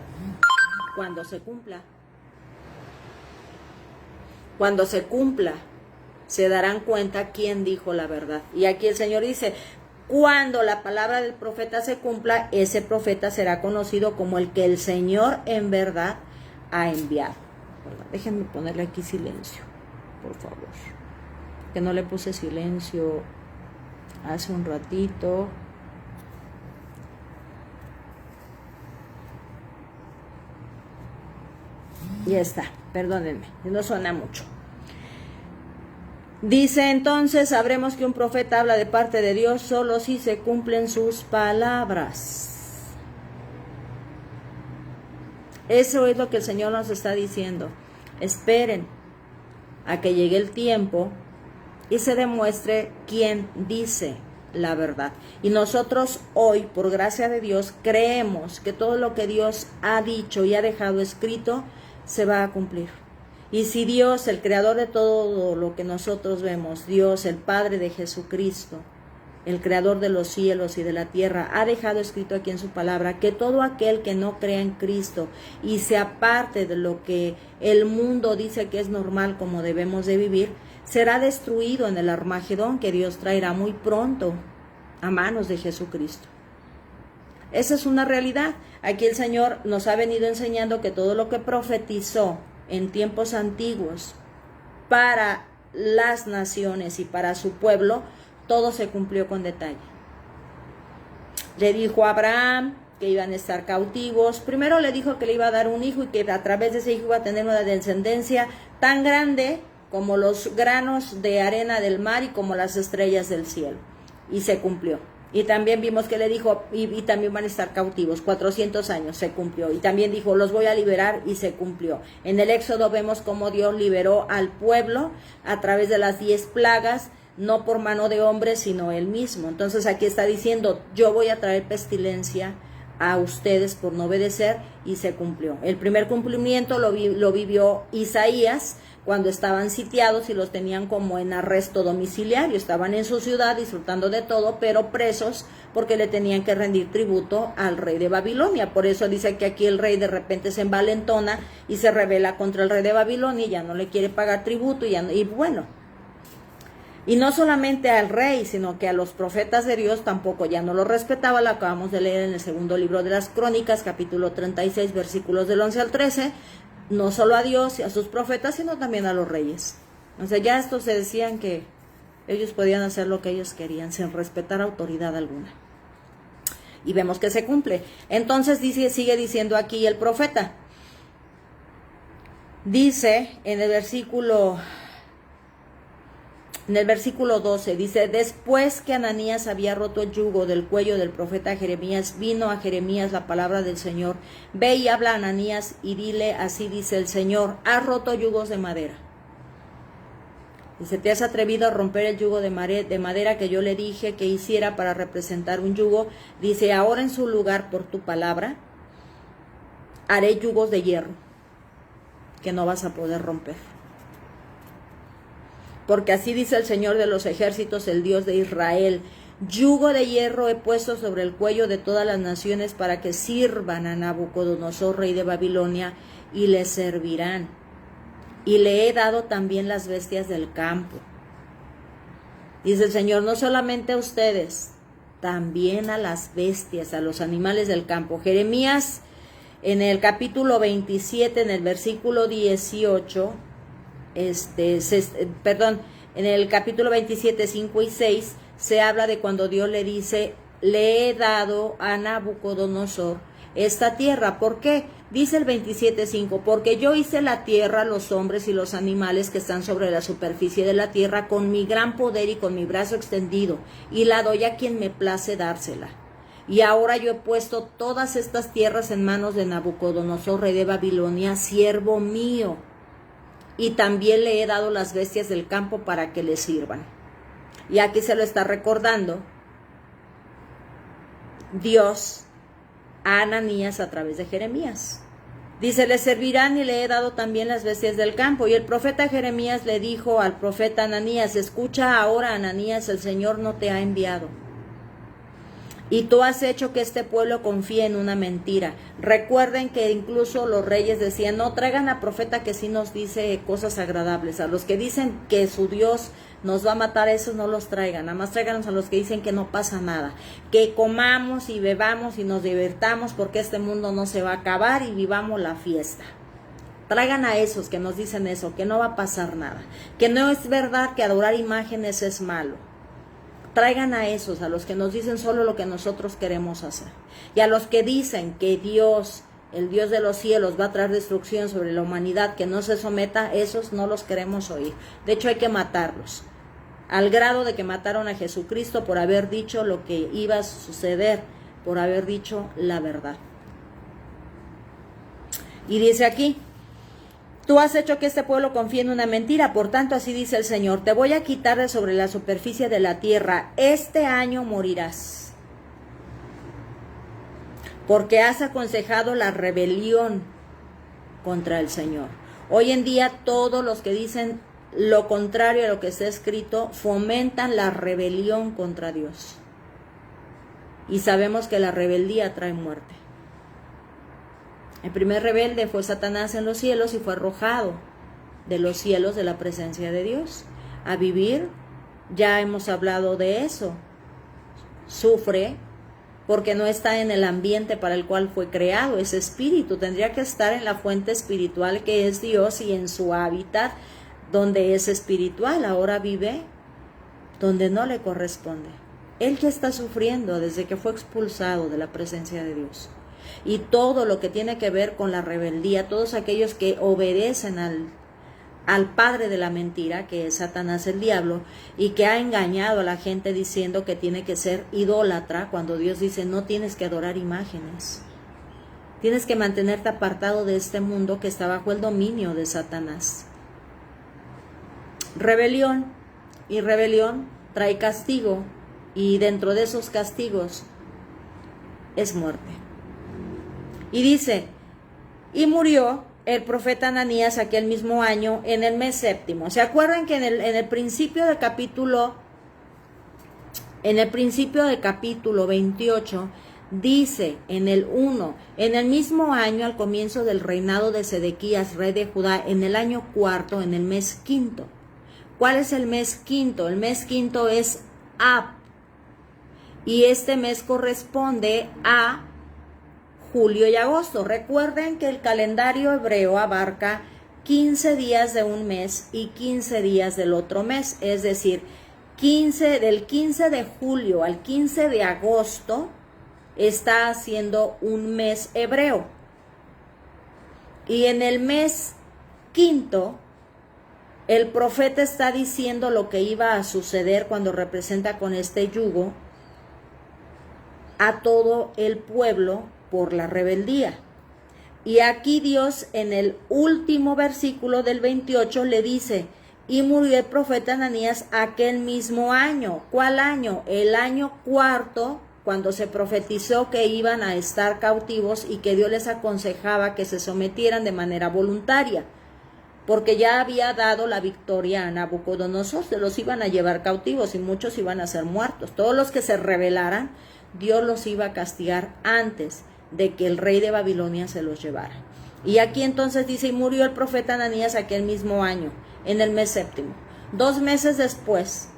cuando se cumpla. Cuando se cumpla, se darán cuenta quién dijo la verdad. Y aquí el Señor dice, cuando la palabra del profeta se cumpla, ese profeta será conocido como el que el Señor en verdad ha enviado. Déjenme ponerle aquí silencio, por favor. Que no le puse silencio hace un ratito. Ya está, perdónenme, no suena mucho. Dice entonces, sabremos que un profeta habla de parte de Dios solo si se cumplen sus palabras. Eso es lo que el Señor nos está diciendo. Esperen a que llegue el tiempo y se demuestre quién dice la verdad. Y nosotros hoy, por gracia de Dios, creemos que todo lo que Dios ha dicho y ha dejado escrito se va a cumplir. Y si Dios, el creador de todo lo que nosotros vemos, Dios, el Padre de Jesucristo, el creador de los cielos y de la tierra, ha dejado escrito aquí en su palabra que todo aquel que no crea en Cristo y se aparte de lo que el mundo dice que es normal como debemos de vivir, será destruido en el Armagedón que Dios traerá muy pronto a manos de Jesucristo. Esa es una realidad. Aquí el Señor nos ha venido enseñando que todo lo que profetizó en tiempos antiguos para las naciones y para su pueblo, todo se cumplió con detalle. Le dijo a Abraham que iban a estar cautivos. Primero le dijo que le iba a dar un hijo y que a través de ese hijo iba a tener una descendencia tan grande como los granos de arena del mar y como las estrellas del cielo. Y se cumplió. Y también vimos que le dijo, y también van a estar cautivos, 400 años, se cumplió. Y también dijo, los voy a liberar, y se cumplió. En el Éxodo vemos cómo Dios liberó al pueblo a través de las 10 plagas, no por mano de hombres, sino él mismo. Entonces aquí está diciendo, yo voy a traer pestilencia a ustedes por no obedecer, y se cumplió. El primer cumplimiento lo vivió Isaías, cuando estaban sitiados y los tenían como en arresto domiciliario. Estaban en su ciudad disfrutando de todo, pero presos porque le tenían que rendir tributo al rey de Babilonia. Por eso dice que aquí el rey de repente se envalentona y se rebela contra el rey de Babilonia y ya no le quiere pagar tributo y bueno. Y no solamente al rey, sino que a los profetas de Dios tampoco ya no lo respetaba. Lo acabamos de leer en el segundo libro de las Crónicas, capítulo 36, versículos del 11 al 13. No solo a Dios y a sus profetas, sino también a los reyes. O sea, ya estos se decían que ellos podían hacer lo que ellos querían, sin respetar autoridad alguna. Y vemos que se cumple. Entonces sigue diciendo aquí el profeta. Dice en el versículo 12, dice, después que Ananías había roto el yugo del cuello del profeta Jeremías, vino a Jeremías la palabra del Señor. Ve y habla a Ananías y dile, así dice el Señor, has roto yugos de madera. Dice, te has atrevido a romper el yugo de madera que yo le dije que hiciera para representar un yugo. Dice, ahora en su lugar, por tu palabra, haré yugos de hierro que no vas a poder romper. Porque así dice el Señor de los ejércitos, el Dios de Israel, yugo de hierro he puesto sobre el cuello de todas las naciones para que sirvan a Nabucodonosor, rey de Babilonia, y le servirán. Y le he dado también las bestias del campo. Dice el Señor, no solamente a ustedes, también a las bestias, a los animales del campo. Jeremías, en el capítulo 27, en el versículo 18, en el capítulo 27, 5 y 6, se habla de cuando Dios le dice, le he dado a Nabucodonosor esta tierra. ¿Por qué? Dice el 27:5, porque yo hice la tierra, los hombres y los animales que están sobre la superficie de la tierra con mi gran poder y con mi brazo extendido, y la doy a quien me place dársela. Y ahora yo he puesto todas estas tierras en manos de Nabucodonosor, rey de Babilonia, siervo mío, y también le he dado las bestias del campo para que le sirvan. Y aquí se lo está recordando Dios a Ananías a través de Jeremías. Dice, le servirán y le he dado también las bestias del campo. Y el profeta Jeremías le dijo al profeta Ananías, escucha ahora, Ananías, el Señor no te ha enviado. Y tú has hecho que este pueblo confíe en una mentira. Recuerden que incluso los reyes decían, no, traigan a profeta que sí nos dice cosas agradables. A los que dicen que su Dios nos va a matar, esos no los traigan. Nada más tráiganos a los que dicen que no pasa nada. Que comamos y bebamos y nos divirtamos porque este mundo no se va a acabar y vivamos la fiesta. Traigan a esos que nos dicen eso, que no va a pasar nada. Que no es verdad que adorar imágenes es malo. Traigan a esos, a los que nos dicen solo lo que nosotros queremos hacer. Y a los que dicen que Dios, el Dios de los cielos, va a traer destrucción sobre la humanidad, que no se someta, esos no los queremos oír. De hecho, hay que matarlos. Al grado de que mataron a Jesucristo por haber dicho lo que iba a suceder, por haber dicho la verdad. Y dice aquí, tú has hecho que este pueblo confíe en una mentira, por tanto así dice el Señor, te voy a quitar de sobre la superficie de la tierra, este año morirás, porque has aconsejado la rebelión contra el Señor. Hoy en día todos los que dicen lo contrario a lo que está escrito fomentan la rebelión contra Dios. Y sabemos que la rebeldía trae muerte. El primer rebelde fue Satanás en los cielos y fue arrojado de los cielos de la presencia de Dios a vivir. Ya hemos hablado de eso. Sufre porque no está en el ambiente para el cual fue creado. Ese espíritu tendría que estar en la fuente espiritual que es Dios y en su hábitat donde es espiritual. Ahora vive donde no le corresponde. Él ya está sufriendo desde que fue expulsado de la presencia de Dios. Y todo lo que tiene que ver con la rebeldía, todos aquellos que obedecen al padre de la mentira, que es Satanás el diablo, y que ha engañado a la gente diciendo que tiene que ser idólatra, cuando Dios dice no tienes que adorar imágenes. Tienes que mantenerte apartado de este mundo que está bajo el dominio de Satanás. Rebelión, y rebelión trae castigo, y dentro de esos castigos es muerte. Y dice, y murió el profeta Ananías aquel mismo año en el mes séptimo. ¿Se acuerdan que en el principio del capítulo 28 dice en el 1, en el mismo año al comienzo del reinado de Sedequías, rey de Judá, en el año cuarto, en el mes quinto? ¿Cuál es el mes quinto? El mes quinto es Ab, y este mes corresponde a julio y agosto. Recuerden que el calendario hebreo abarca 15 días de un mes y 15 días del otro mes, es decir, del 15 de julio al 15 de agosto está haciendo un mes hebreo. Y en el mes quinto, el profeta está diciendo lo que iba a suceder cuando representa con este yugo a todo el pueblo por la rebeldía. Y aquí Dios en el último versículo del 28 le dice, y murió el profeta Ananías aquel mismo año. ¿Cuál año? El año cuarto, cuando se profetizó que iban a estar cautivos y que Dios les aconsejaba que se sometieran de manera voluntaria, porque ya había dado la victoria a Nabucodonosor, se los iban a llevar cautivos y muchos iban a ser muertos. Todos los que se rebelaran, Dios los iba a castigar antes de que el rey de Babilonia se los llevara. Y aquí entonces dice, y murió el profeta Ananías aquel mismo año, en el mes séptimo. 2 meses después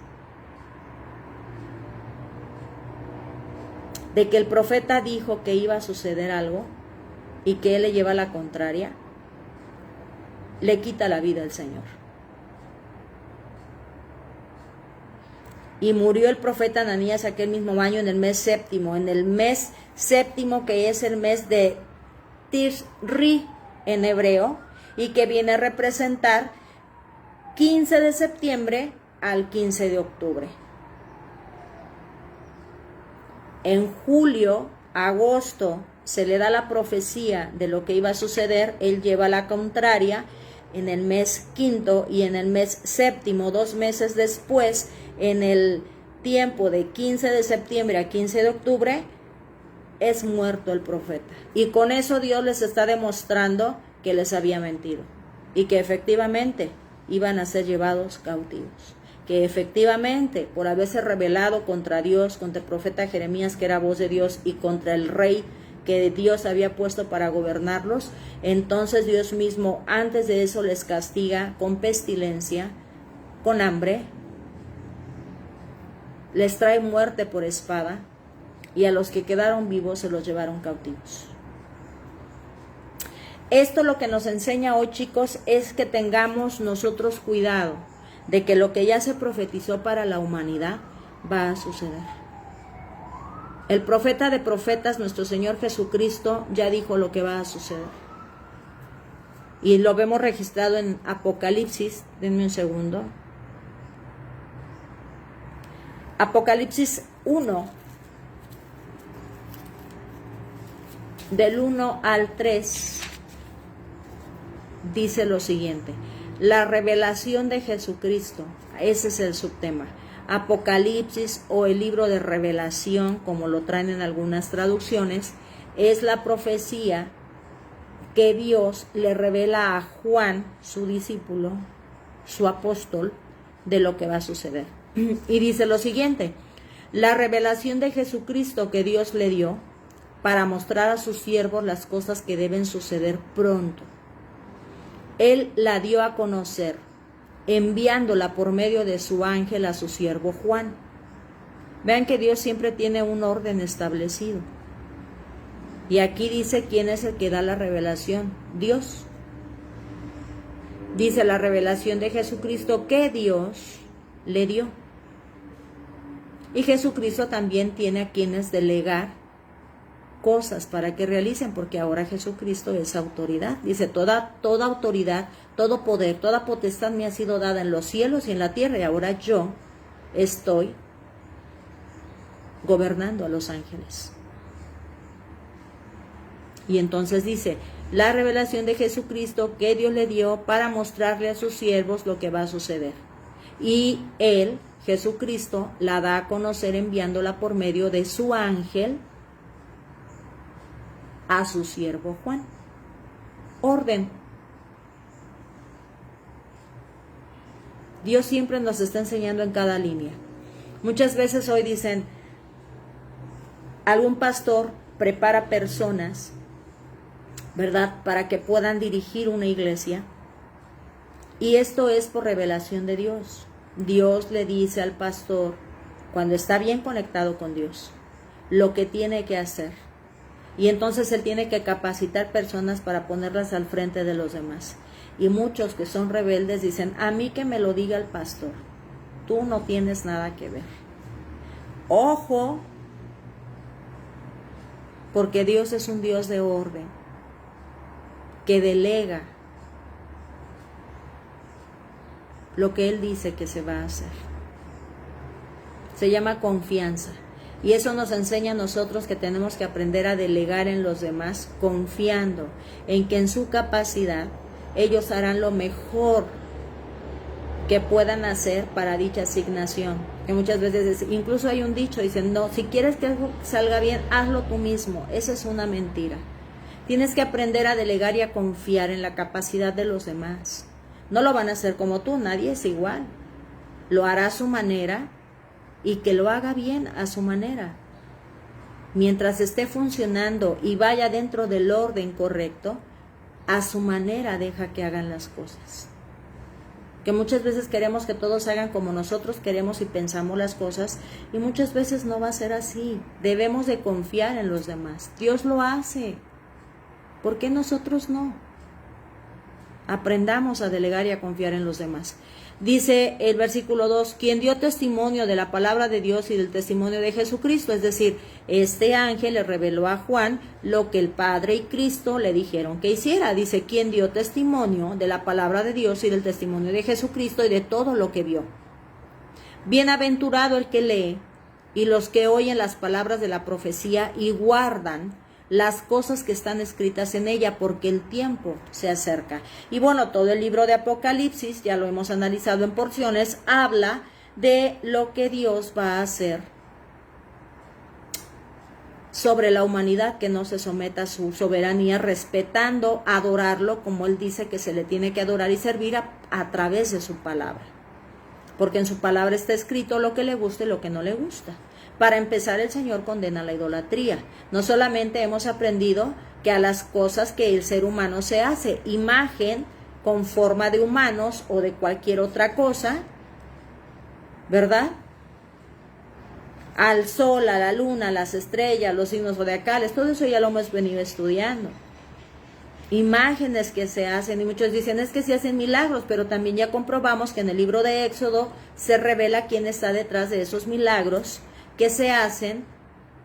de que el profeta dijo que iba a suceder algo y que él le lleva la contraria, le quita la vida al Señor. Y murió el profeta Ananías aquel mismo año en el mes séptimo que es el mes de Tishri en hebreo, y que viene a representar 15 de septiembre al 15 de octubre. En julio, agosto, se le da la profecía de lo que iba a suceder, él lleva la contraria en el mes quinto, y en el mes séptimo, 2 meses después, en el tiempo de 15 de septiembre a 15 de octubre, es muerto el profeta. Y con eso Dios les está demostrando que les había mentido y que efectivamente iban a ser llevados cautivos. Que efectivamente, por haberse rebelado contra Dios, contra el profeta Jeremías, que era voz de Dios, y contra el rey que Dios había puesto para gobernarlos, entonces Dios mismo antes de eso les castiga con pestilencia, con hambre, les trae muerte por espada, y a los que quedaron vivos se los llevaron cautivos. Esto lo que nos enseña hoy, chicos, es que tengamos nosotros cuidado de que lo que ya se profetizó para la humanidad va a suceder. El profeta de profetas, nuestro Señor Jesucristo, ya dijo lo que va a suceder. Y lo vemos registrado en Apocalipsis. Denme un segundo. Apocalipsis 1, del 1 al 3. dice lo siguiente: la revelación de Jesucristo, ese es el subtema. Apocalipsis o el libro de revelación, como lo traen en algunas traducciones, es la profecía que Dios le revela a Juan, su discípulo, su apóstol, de lo que va a suceder. Y dice lo siguiente: la revelación de Jesucristo que Dios le dio para mostrar a sus siervos las cosas que deben suceder pronto. Él la dio a conocer, enviándola por medio de su ángel a su siervo Juan. Vean que Dios siempre tiene un orden establecido. Y aquí dice quién es el que da la revelación: Dios. Dice la revelación de Jesucristo que Dios le dio. Y Jesucristo también tiene a quienes delegar cosas para que realicen, porque ahora Jesucristo es autoridad. Dice, toda autoridad, todo poder, toda potestad me ha sido dada en los cielos y en la tierra, y ahora yo estoy gobernando a los ángeles. Y entonces dice, la revelación de Jesucristo que Dios le dio para mostrarle a sus siervos lo que va a suceder. Y Él, Jesucristo, la da a conocer enviándola por medio de su ángel a su siervo Juan. Orden. Dios siempre nos está enseñando en cada línea. Muchas veces hoy dicen, algún pastor prepara personas, ¿verdad?, para que puedan dirigir una iglesia. Y esto es por revelación de Dios. Dios le dice al pastor, cuando está bien conectado con Dios, lo que tiene que hacer. Y entonces él tiene que capacitar personas para ponerlas al frente de los demás. Y muchos que son rebeldes dicen, a mí que me lo diga el pastor, tú no tienes nada que ver. Ojo, porque Dios es un Dios de orden, que delega lo que Él dice que se va a hacer. Se llama confianza. Y eso nos enseña a nosotros que tenemos que aprender a delegar en los demás, confiando en que en su capacidad ellos harán lo mejor que puedan hacer para dicha asignación. Que muchas veces, incluso hay un dicho, dicen, no, si quieres que algo salga bien, hazlo tú mismo. Esa es una mentira. Tienes que aprender a delegar y a confiar en la capacidad de los demás. No lo van a hacer como tú, nadie es igual. Lo hará a su manera y que lo haga bien a su manera. Mientras esté funcionando y vaya dentro del orden correcto, a su manera deja que hagan las cosas. Que muchas veces queremos que todos hagan como nosotros queremos y pensamos las cosas, y muchas veces no va a ser así. Debemos de confiar en los demás. Dios lo hace. ¿Por qué nosotros no? Aprendamos a delegar y a confiar en los demás. Dice el versículo 2, quien dio testimonio de la palabra de Dios y del testimonio de Jesucristo, es decir, este ángel le reveló a Juan lo que el Padre y Cristo le dijeron que hiciera. Dice, quien dio testimonio de la palabra de Dios y del testimonio de Jesucristo y de todo lo que vio. Bienaventurado el que lee y los que oyen las palabras de la profecía y guardan las cosas que están escritas en ella, porque el tiempo se acerca. Y bueno, todo el libro de Apocalipsis, ya lo hemos analizado en porciones, habla de lo que Dios va a hacer sobre la humanidad que no se someta a su soberanía, respetando, adorarlo como Él dice que se le tiene que adorar y servir a través de su palabra. Porque en su palabra está escrito lo que le gusta y lo que no le gusta. Para empezar, el Señor condena la idolatría. No solamente hemos aprendido que a las cosas que el ser humano se hace, imagen con forma de humanos o de cualquier otra cosa, ¿verdad? Al sol, a la luna, a las estrellas, los signos zodiacales, todo eso ya lo hemos venido estudiando. Imágenes que se hacen, y muchos dicen es que se hacen milagros, pero también ya comprobamos que en el libro de Éxodo se revela quién está detrás de esos milagros que se hacen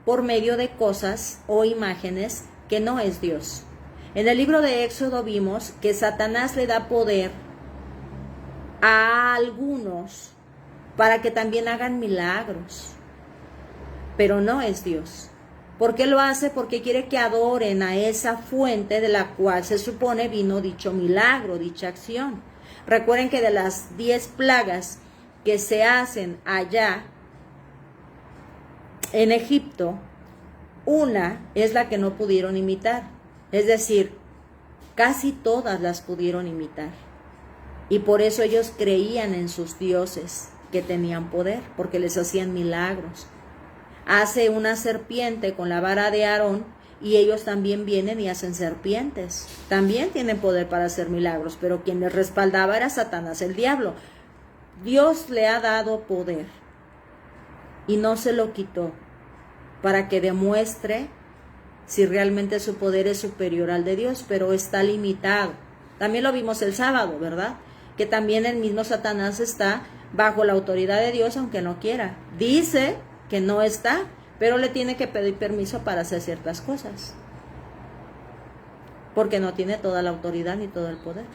por medio de cosas o imágenes que no es Dios. En el libro de Éxodo vimos que Satanás le da poder a algunos para que también hagan milagros, pero no es Dios. ¿Por qué lo hace? Porque quiere que adoren a esa fuente de la cual se supone vino dicho milagro, dicha acción. Recuerden que de las 10 plagas que se hacen allá en Egipto, una es la que no pudieron imitar. Es decir, casi todas las pudieron imitar. Y por eso ellos creían en sus dioses que tenían poder, porque les hacían milagros. Hace una serpiente con la vara de Aarón y ellos también vienen y hacen serpientes. También tienen poder para hacer milagros, pero quien les respaldaba era Satanás, el diablo. Dios le ha dado poder y no se lo quitó para que demuestre si realmente su poder es superior al de Dios, pero está limitado. También lo vimos el sábado, ¿verdad? Que también el mismo Satanás está bajo la autoridad de Dios, aunque no quiera. Dice que no está, pero le tiene que pedir permiso para hacer ciertas cosas, porque no tiene toda la autoridad ni todo el poder.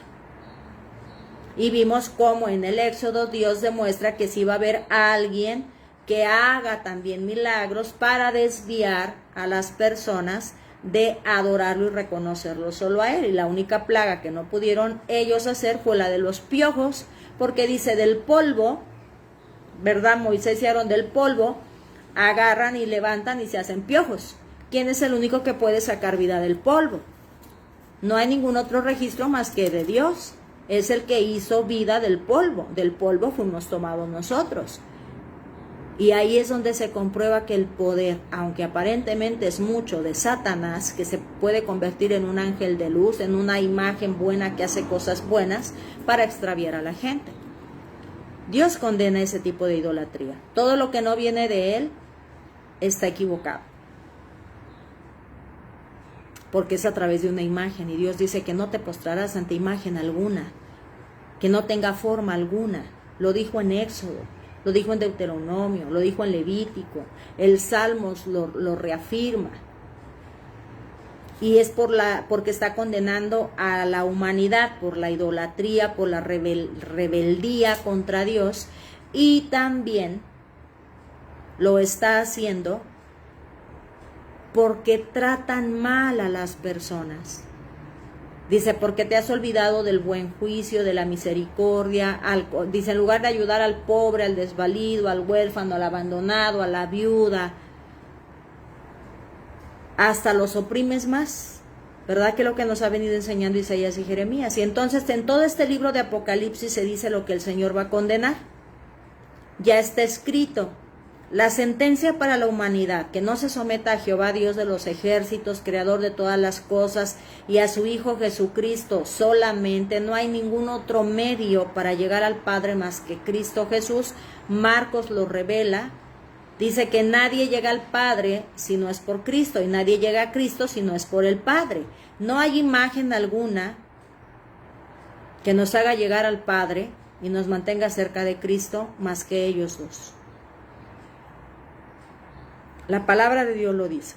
Y vimos cómo en el Éxodo Dios demuestra que sí va a haber alguien que haga también milagros para desviar a las personas de adorarlo y reconocerlo solo a Él. Y la única plaga que no pudieron ellos hacer fue la de los piojos, porque dice del polvo, ¿verdad? Moisés y Aarón del polvo agarran y levantan y se hacen piojos. ¿Quién es el único que puede sacar vida del polvo? No hay ningún otro registro más que de Dios. Es el que hizo vida del polvo. Del polvo fuimos tomados nosotros. Y ahí es donde se comprueba que el poder, aunque aparentemente es mucho de Satanás, que se puede convertir en un ángel de luz, en una imagen buena que hace cosas buenas para extraviar a la gente. Dios condena ese tipo de idolatría. Todo lo que no viene de Él está equivocado, porque es a través de una imagen, y Dios dice que no te postrarás ante imagen alguna, que no tenga forma alguna. Lo dijo en Éxodo, lo dijo en Deuteronomio, lo dijo en Levítico, el Salmos lo reafirma. Y es porque está condenando a la humanidad por la idolatría, por la rebeldía contra Dios, y también lo está haciendo porque tratan mal a las personas. Dice, porque te has olvidado del buen juicio, de la misericordia. Dice, en lugar de ayudar al pobre, al desvalido, al huérfano, al abandonado, a la viuda, hasta los oprimes más. ¿Verdad que lo que nos ha venido enseñando Isaías y Jeremías? Y entonces en todo este libro de Apocalipsis se dice lo que el Señor va a condenar. Ya está escrito. La sentencia para la humanidad, que no se someta a Jehová Dios de los ejércitos, creador de todas las cosas, y a su Hijo Jesucristo solamente. No hay ningún otro medio para llegar al Padre más que Cristo Jesús. Marcos lo revela. Dice que nadie llega al Padre si no es por Cristo, y nadie llega a Cristo si no es por el Padre. No hay imagen alguna que nos haga llegar al Padre y nos mantenga cerca de Cristo más que ellos dos. La palabra de Dios lo dice.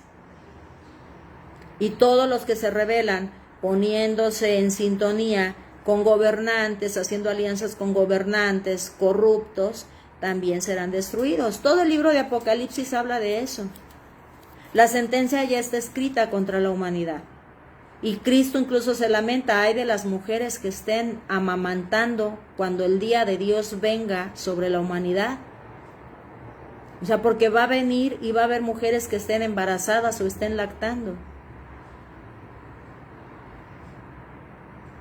Y todos los que se rebelan poniéndose en sintonía con gobernantes, haciendo alianzas con gobernantes corruptos, también serán destruidos. Todo el libro de Apocalipsis habla de eso. La sentencia ya está escrita contra la humanidad. Y Cristo incluso se lamenta, ay de las mujeres que estén amamantando cuando el día de Dios venga sobre la humanidad. O sea, porque va a venir y va a haber mujeres que estén embarazadas o estén lactando.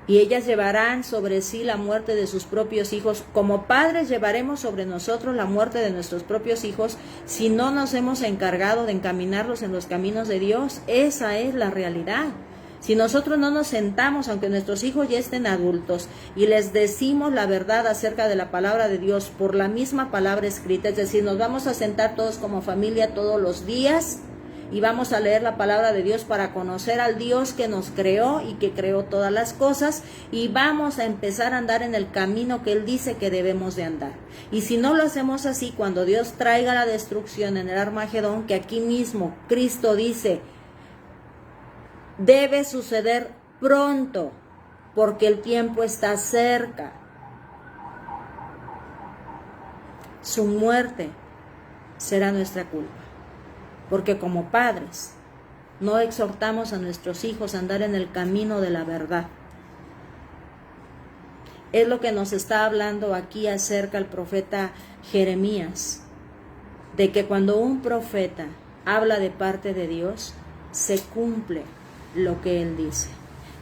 Y ellas llevarán sobre sí la muerte de sus propios hijos. Como padres llevaremos sobre nosotros la muerte de nuestros propios hijos si no nos hemos encargado de encaminarlos en los caminos de Dios. Esa es la realidad. Si nosotros no nos sentamos, aunque nuestros hijos ya estén adultos, y les decimos la verdad acerca de la palabra de Dios por la misma palabra escrita, es decir, nos vamos a sentar todos como familia todos los días y vamos a leer la palabra de Dios para conocer al Dios que nos creó y que creó todas las cosas, y vamos a empezar a andar en el camino que Él dice que debemos de andar. Y si no lo hacemos así, cuando Dios traiga la destrucción en el Armagedón, que aquí mismo Cristo dice debe suceder pronto, porque el tiempo está cerca, su muerte será nuestra culpa, porque como padres no exhortamos a nuestros hijos a andar en el camino de la verdad. Es lo que nos está hablando aquí acerca el profeta Jeremías, de que cuando un profeta habla de parte de Dios, se cumple lo que él dice.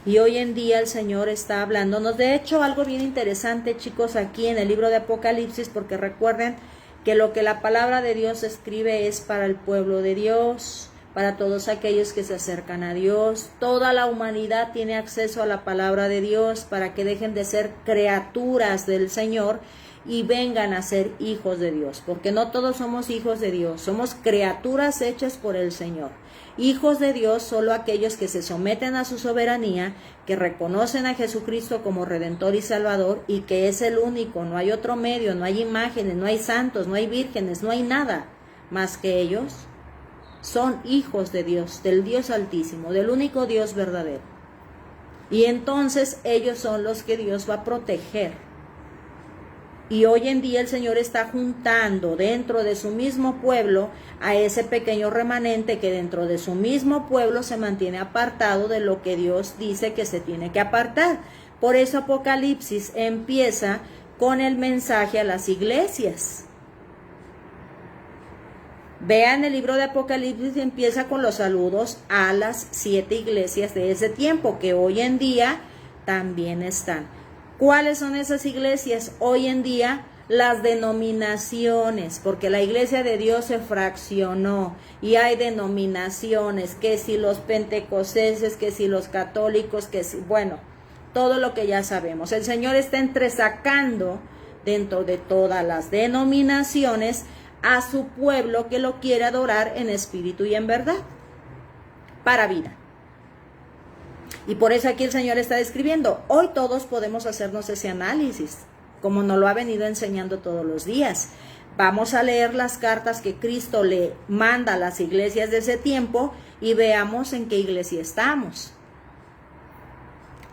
Y hoy en día el Señor está hablándonos, de hecho, algo bien interesante, chicos, aquí en el libro de Apocalipsis, porque recuerden que lo que la palabra de Dios escribe es para el pueblo de Dios, para todos aquellos que se acercan a Dios. Toda la humanidad tiene acceso a la palabra de Dios para que dejen de ser criaturas del Señor y vengan a ser hijos de Dios, porque no todos somos hijos de Dios, somos criaturas hechas por el Señor. Hijos de Dios solo aquellos que se someten a su soberanía, que reconocen a Jesucristo como Redentor y Salvador y que es el único, no hay otro medio, no hay imágenes, no hay santos, no hay vírgenes, no hay nada más que ellos. Son hijos de Dios, del Dios Altísimo, del único Dios verdadero. Y entonces ellos son los que Dios va a proteger. Y hoy en día el Señor está juntando dentro de su mismo pueblo a ese pequeño remanente que dentro de su mismo pueblo se mantiene apartado de lo que Dios dice que se tiene que apartar. Por eso Apocalipsis empieza con el mensaje a las iglesias. Vean el libro de Apocalipsis, empieza con los saludos a las 7 iglesias de ese tiempo, que hoy en día también están. ¿Cuáles son esas iglesias? Hoy en día, las denominaciones, porque la iglesia de Dios se fraccionó y hay denominaciones, que si los pentecosteses, que si los católicos, que si, bueno, todo lo que ya sabemos. El Señor está entresacando dentro de todas las denominaciones a su pueblo que lo quiere adorar en espíritu y en verdad, para vida. Y por eso aquí el Señor está describiendo, hoy todos podemos hacernos ese análisis, como nos lo ha venido enseñando todos los días. Vamos a leer las cartas que Cristo le manda a las iglesias de ese tiempo y veamos en qué iglesia estamos.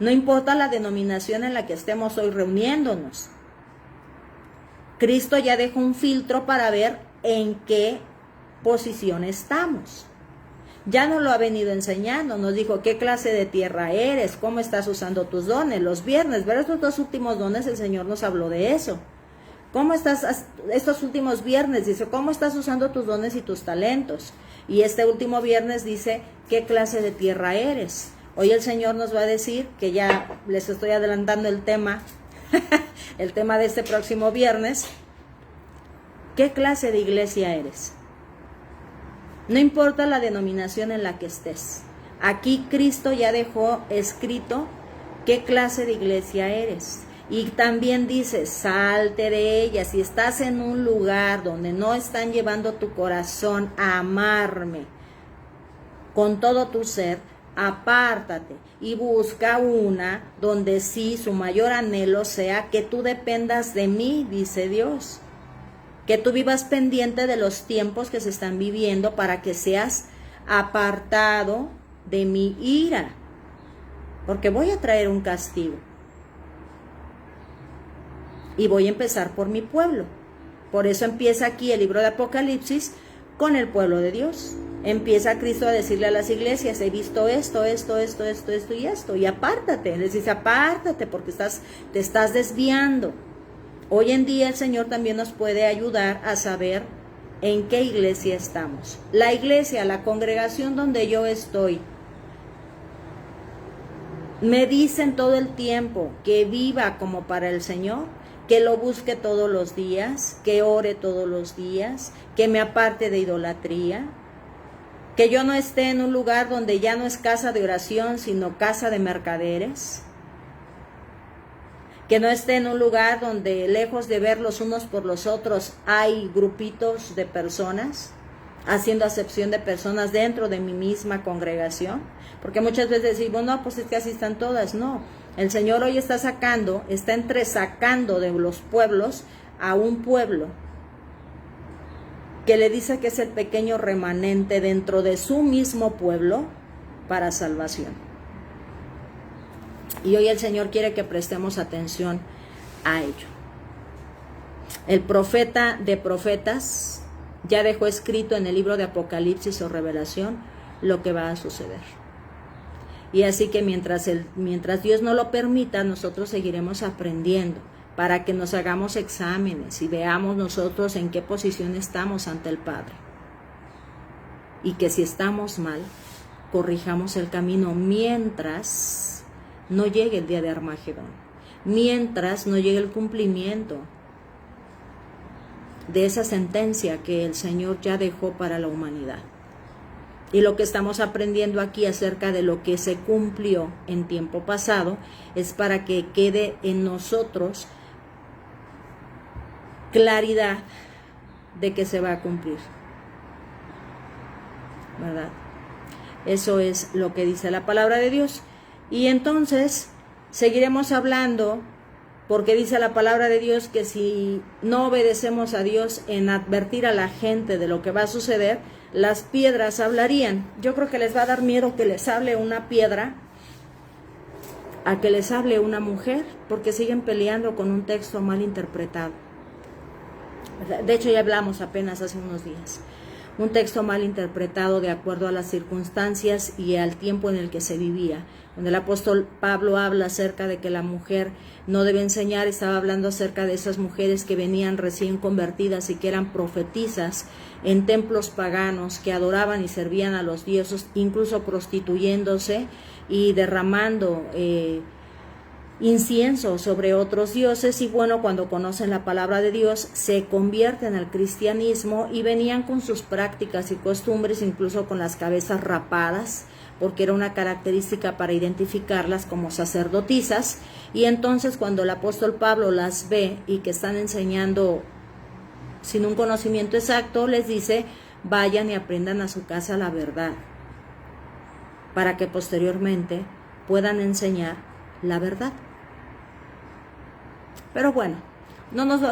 No importa la denominación en la que estemos hoy reuniéndonos. Cristo ya dejó un filtro para ver en qué posición estamos. Ya nos lo ha venido enseñando, nos dijo qué clase de tierra eres, cómo estás usando tus dones. Los viernes, ver estos 2 últimos dones, el Señor nos habló de eso. ¿Cómo estás estos últimos viernes? Dice, ¿cómo estás usando tus dones y tus talentos? Y este último viernes dice, ¿qué clase de tierra eres? Hoy el Señor nos va a decir, que ya les estoy adelantando el tema, el tema de este próximo viernes, ¿qué clase de iglesia eres? No importa la denominación en la que estés. Aquí Cristo ya dejó escrito qué clase de iglesia eres. Y también dice, salte de ella. Si estás en un lugar donde no están llevando tu corazón a amarme con todo tu ser, apártate y busca una donde sí su mayor anhelo sea que tú dependas de mí, dice Dios. Que tú vivas pendiente de los tiempos que se están viviendo para que seas apartado de mi ira. Porque voy a traer un castigo. Y voy a empezar por mi pueblo. Por eso empieza aquí el libro de Apocalipsis con el pueblo de Dios. Empieza Cristo a decirle a las iglesias, he visto esto y esto. Y apártate. Les dice, apártate porque te estás desviando. Hoy en día el Señor también nos puede ayudar a saber en qué iglesia estamos. La iglesia, la congregación donde yo estoy, me dicen todo el tiempo que viva como para el Señor, que lo busque todos los días, que ore todos los días, que me aparte de idolatría, que yo no esté en un lugar donde ya no es casa de oración, sino casa de mercaderes. Que no esté en un lugar donde lejos de ver los unos por los otros hay grupitos de personas, haciendo acepción de personas dentro de mi misma congregación. Porque muchas veces decimos, no, pues es que así están todas. No, el Señor hoy está entresacando de los pueblos a un pueblo que le dice que es el pequeño remanente dentro de su mismo pueblo para salvación. Y hoy el Señor quiere que prestemos atención a ello. El profeta de profetas ya dejó escrito en el libro de Apocalipsis o Revelación lo que va a suceder. Y así que mientras Dios no lo permita, nosotros seguiremos aprendiendo para que nos hagamos exámenes y veamos nosotros en qué posición estamos ante el Padre. Y que si estamos mal, corrijamos el camino mientras no llegue el día de Armagedón, mientras no llegue el cumplimiento de esa sentencia que el Señor ya dejó para la humanidad. Y lo que estamos aprendiendo aquí acerca de lo que se cumplió en tiempo pasado es para que quede en nosotros claridad de que se va a cumplir, ¿verdad? Eso es lo que dice la palabra de Dios. Y entonces seguiremos hablando, porque dice la palabra de Dios que si no obedecemos a Dios en advertir a la gente de lo que va a suceder, las piedras hablarían. Yo creo que les va a dar miedo que les hable una piedra a que les hable una mujer, porque siguen peleando con un texto mal interpretado. De hecho, ya hablamos apenas hace unos días. Un texto mal interpretado de acuerdo a las circunstancias y al tiempo en el que se vivía. Donde el apóstol Pablo habla acerca de que la mujer no debe enseñar, estaba hablando acerca de esas mujeres que venían recién convertidas y que eran profetisas en templos paganos, que adoraban y servían a los dioses, incluso prostituyéndose y derramando incienso sobre otros dioses. Y bueno, cuando conocen la palabra de Dios se convierten al cristianismo y venían con sus prácticas y costumbres, incluso con las cabezas rapadas, porque era una característica para identificarlas como sacerdotisas. Y entonces cuando el apóstol Pablo las ve y que están enseñando sin un conocimiento exacto, les dice: vayan y aprendan a su casa la verdad, para que posteriormente puedan enseñar la verdad. Pero bueno,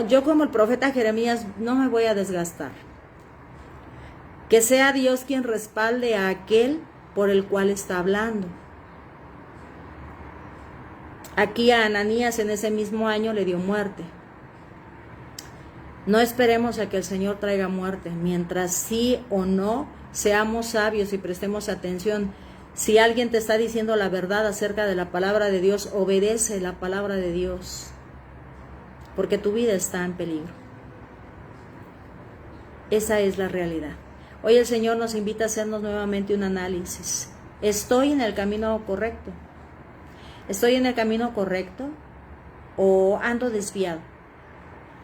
yo como el profeta Jeremías no me voy a desgastar. Que sea Dios quien respalde a aquel por el cual está hablando. Aquí a Ananías en ese mismo año le dio muerte. No esperemos a que el Señor traiga muerte, mientras sí o no seamos sabios y prestemos atención. Si alguien te está diciendo la verdad acerca de la palabra de Dios, obedece la palabra de Dios, porque tu vida está en peligro. Esa es la realidad. Hoy el Señor nos invita a hacernos nuevamente un análisis. ¿Estoy en el camino correcto? ¿Estoy en el camino correcto o ando desviado?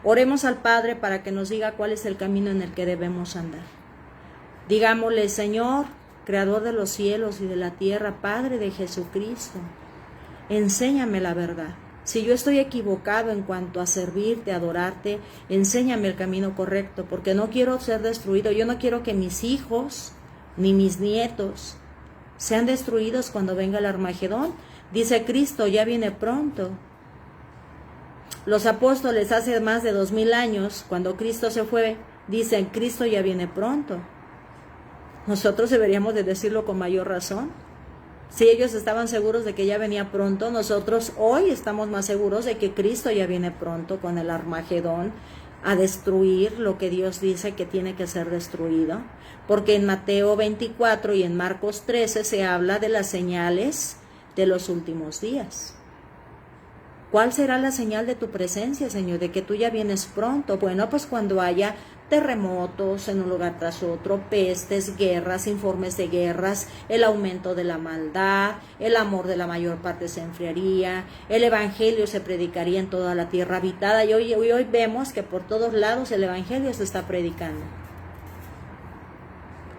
Oremos al Padre para que nos diga cuál es el camino en el que debemos andar. Digámosle: Señor, Creador de los cielos y de la tierra, Padre de Jesucristo, enséñame la verdad. Si yo estoy equivocado en cuanto a servirte, adorarte, enséñame el camino correcto, porque no quiero ser destruido. Yo no quiero que mis hijos ni mis nietos sean destruidos cuando venga el Armagedón. Dice Cristo, ya viene pronto. Los apóstoles hace más de 2000 años, cuando Cristo se fue, dicen: Cristo ya viene pronto. Nosotros deberíamos de decirlo con mayor razón. Si ellos estaban seguros de que ya venía pronto, nosotros hoy estamos más seguros de que Cristo ya viene pronto con el Armagedón a destruir lo que Dios dice que tiene que ser destruido. Porque en Mateo 24 y en Marcos 13 se habla de las señales de los últimos días. ¿Cuál será la señal de tu presencia, Señor, de que tú ya vienes pronto? Bueno, pues cuando haya terremotos en un lugar tras otro, pestes, guerras, informes de guerras, el aumento de la maldad, el amor de la mayor parte se enfriaría, el evangelio se predicaría en toda la tierra habitada, y hoy vemos que por todos lados el evangelio se está predicando.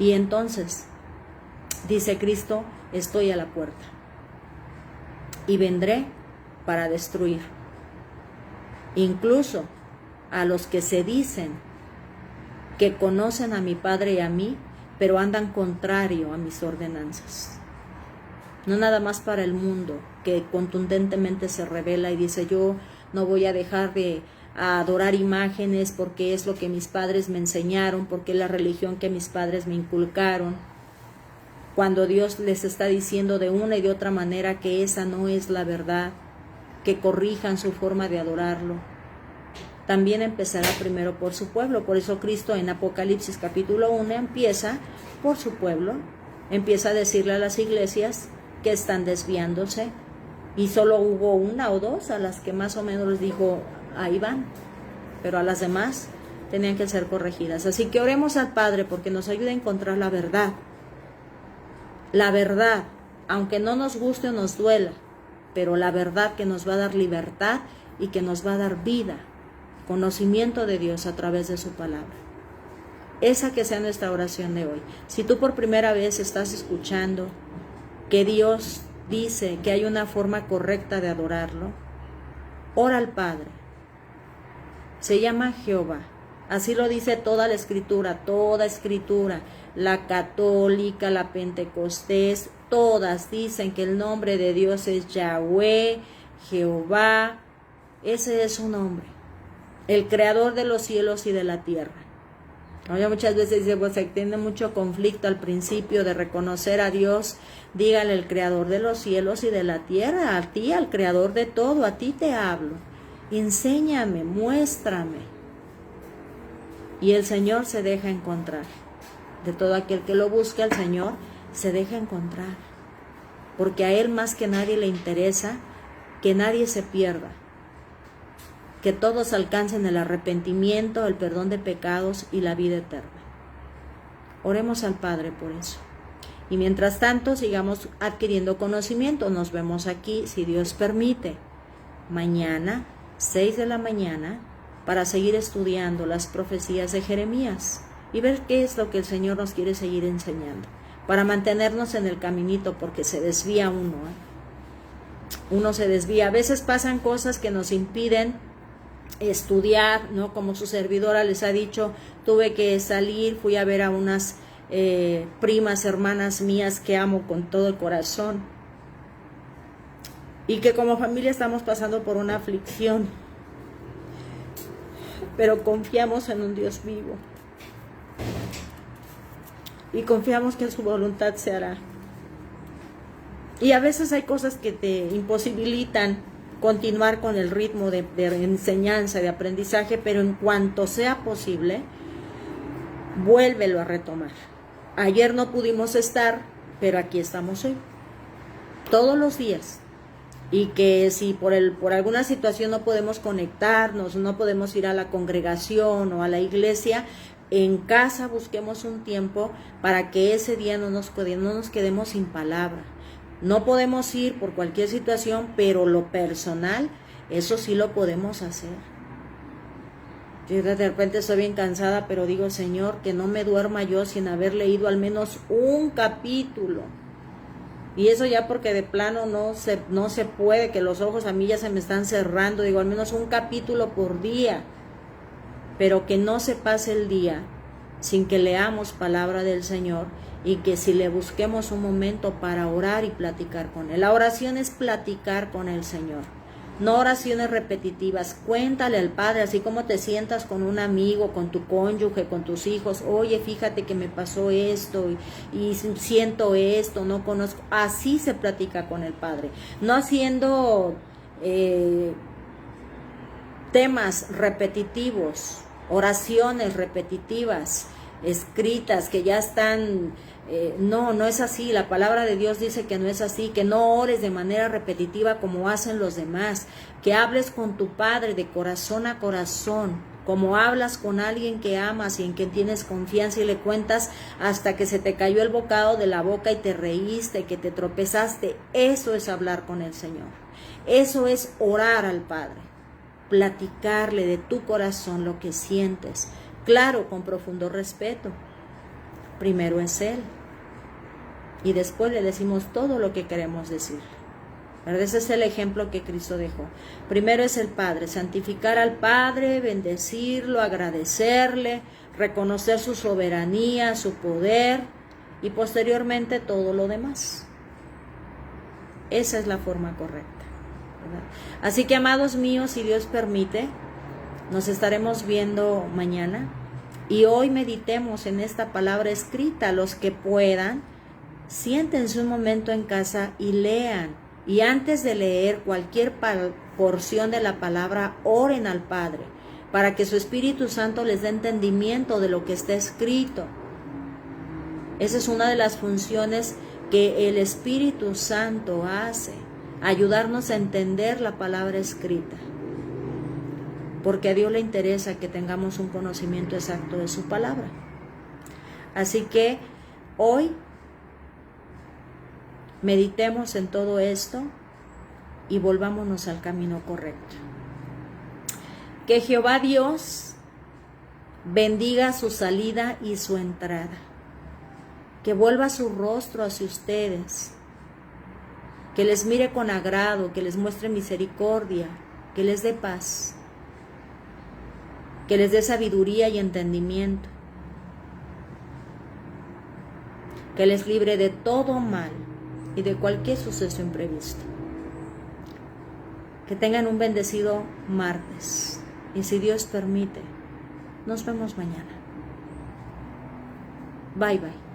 Y entonces, dice Cristo, estoy a la puerta y vendré para destruir, incluso a los que se dicen que conocen a mi Padre y a mí, pero andan contrario a mis ordenanzas. No nada más para el mundo, que contundentemente se revela y dice: yo no voy a dejar de adorar imágenes porque es lo que mis padres me enseñaron, porque es la religión que mis padres me inculcaron. Cuando Dios les está diciendo de una y de otra manera que esa no es la verdad, que corrijan su forma de adorarlo. También empezará primero por su pueblo. Por eso Cristo en Apocalipsis capítulo 1 empieza por su pueblo, empieza a decirle a las iglesias que están desviándose, y solo hubo una o dos a las que más o menos les dijo, ahí van, pero a las demás tenían que ser corregidas. Así que oremos al Padre porque nos ayude a encontrar la verdad, aunque no nos guste o nos duela, pero la verdad que nos va a dar libertad y que nos va a dar vida, conocimiento de Dios a través de su palabra. Esa que sea nuestra oración de hoy. Si tú por primera vez estás escuchando que Dios dice que hay una forma correcta de adorarlo, ora al Padre. Se llama Jehová. Así lo dice toda escritura, la católica, la pentecostés, todas dicen que el nombre de Dios es Yahweh, Jehová. Ese es su nombre, el creador de los cielos y de la tierra. Oye, muchas veces dice, pues tiene mucho conflicto al principio de reconocer a Dios. Dígale, el creador de los cielos y de la tierra, a ti, al creador de todo, a ti te hablo. Enséñame, muéstrame. Y el Señor se deja encontrar. De todo aquel que lo busca, el Señor se deja encontrar. Porque a Él más que nadie le interesa que nadie se pierda, que todos alcancen el arrepentimiento, el perdón de pecados y la vida eterna. Oremos al Padre por eso. Y mientras tanto, sigamos adquiriendo conocimiento. Nos vemos aquí, si Dios permite, mañana, 6 de la mañana, para seguir estudiando las profecías de Jeremías y ver qué es lo que el Señor nos quiere seguir enseñando, para mantenernos en el caminito, porque se desvía uno. Uno se desvía. A veces pasan cosas que nos impiden estudiar, ¿no? Como su servidora les ha dicho, tuve que salir, fui a ver a unas primas, hermanas mías que amo con todo el corazón, y que como familia estamos pasando por una aflicción, pero confiamos en un Dios vivo y confiamos que su voluntad se hará. Y a veces hay cosas que te imposibilitan continuar con el ritmo de enseñanza, de aprendizaje, pero en cuanto sea posible, vuélvelo a retomar. Ayer no pudimos estar, pero aquí estamos hoy, todos los días. Y que si por alguna situación no podemos conectarnos, no podemos ir a la congregación o a la iglesia, en casa busquemos un tiempo para que ese día no nos quedemos sin palabra. No podemos ir por cualquier situación, pero lo personal, eso sí lo podemos hacer. Yo de repente estoy bien cansada, pero digo, Señor, que no me duerma yo sin haber leído al menos un capítulo. Y eso ya porque de plano no se puede, que los ojos a mí ya se me están cerrando. Digo, al menos un capítulo por día. Pero que no se pase el día sin que leamos palabra del Señor, y que si le busquemos un momento para orar y platicar con Él. La oración es platicar con el Señor, no oraciones repetitivas. Cuéntale al Padre, así como te sientas con un amigo, con tu cónyuge, con tus hijos. Oye, fíjate que me pasó esto y siento esto, no conozco. Así se platica con el Padre, no haciendo temas repetitivos, oraciones repetitivas, escritas que ya están. No es así. La palabra de Dios dice que no es así, que no ores de manera repetitiva como hacen los demás, que hables con tu Padre de corazón a corazón, como hablas con alguien que amas y en quien tienes confianza, y le cuentas hasta que se te cayó el bocado de la boca y te reíste, que te tropezaste. Eso es hablar con el Señor, eso es orar al Padre, platicarle de tu corazón lo que sientes, claro, con profundo respeto. Primero es Él, y después le decimos todo lo que queremos decir. ¿Verdad? Ese es el ejemplo que Cristo dejó. Primero es el Padre, santificar al Padre, bendecirlo, agradecerle, reconocer su soberanía, su poder, y posteriormente todo lo demás. Esa es la forma correcta, ¿verdad? Así que, amados míos, si Dios permite, nos estaremos viendo mañana, y hoy meditemos en esta palabra escrita. Los que puedan, siéntense un momento en casa y lean. Y antes de leer cualquier porción de la palabra, oren al Padre, para que su Espíritu Santo les dé entendimiento de lo que está escrito. Esa es una de las funciones que el Espíritu Santo hace, ayudarnos a entender la palabra escrita. Porque a Dios le interesa que tengamos un conocimiento exacto de su palabra. Así que hoy meditemos en todo esto y volvámonos al camino correcto. Que Jehová Dios bendiga su salida y su entrada. Que vuelva su rostro hacia ustedes. Que les mire con agrado, que les muestre misericordia, que les dé paz. Que les dé sabiduría y entendimiento. Que les libre de todo mal y de cualquier suceso imprevisto. Que tengan un bendecido martes. Y si Dios permite, nos vemos mañana. Bye bye.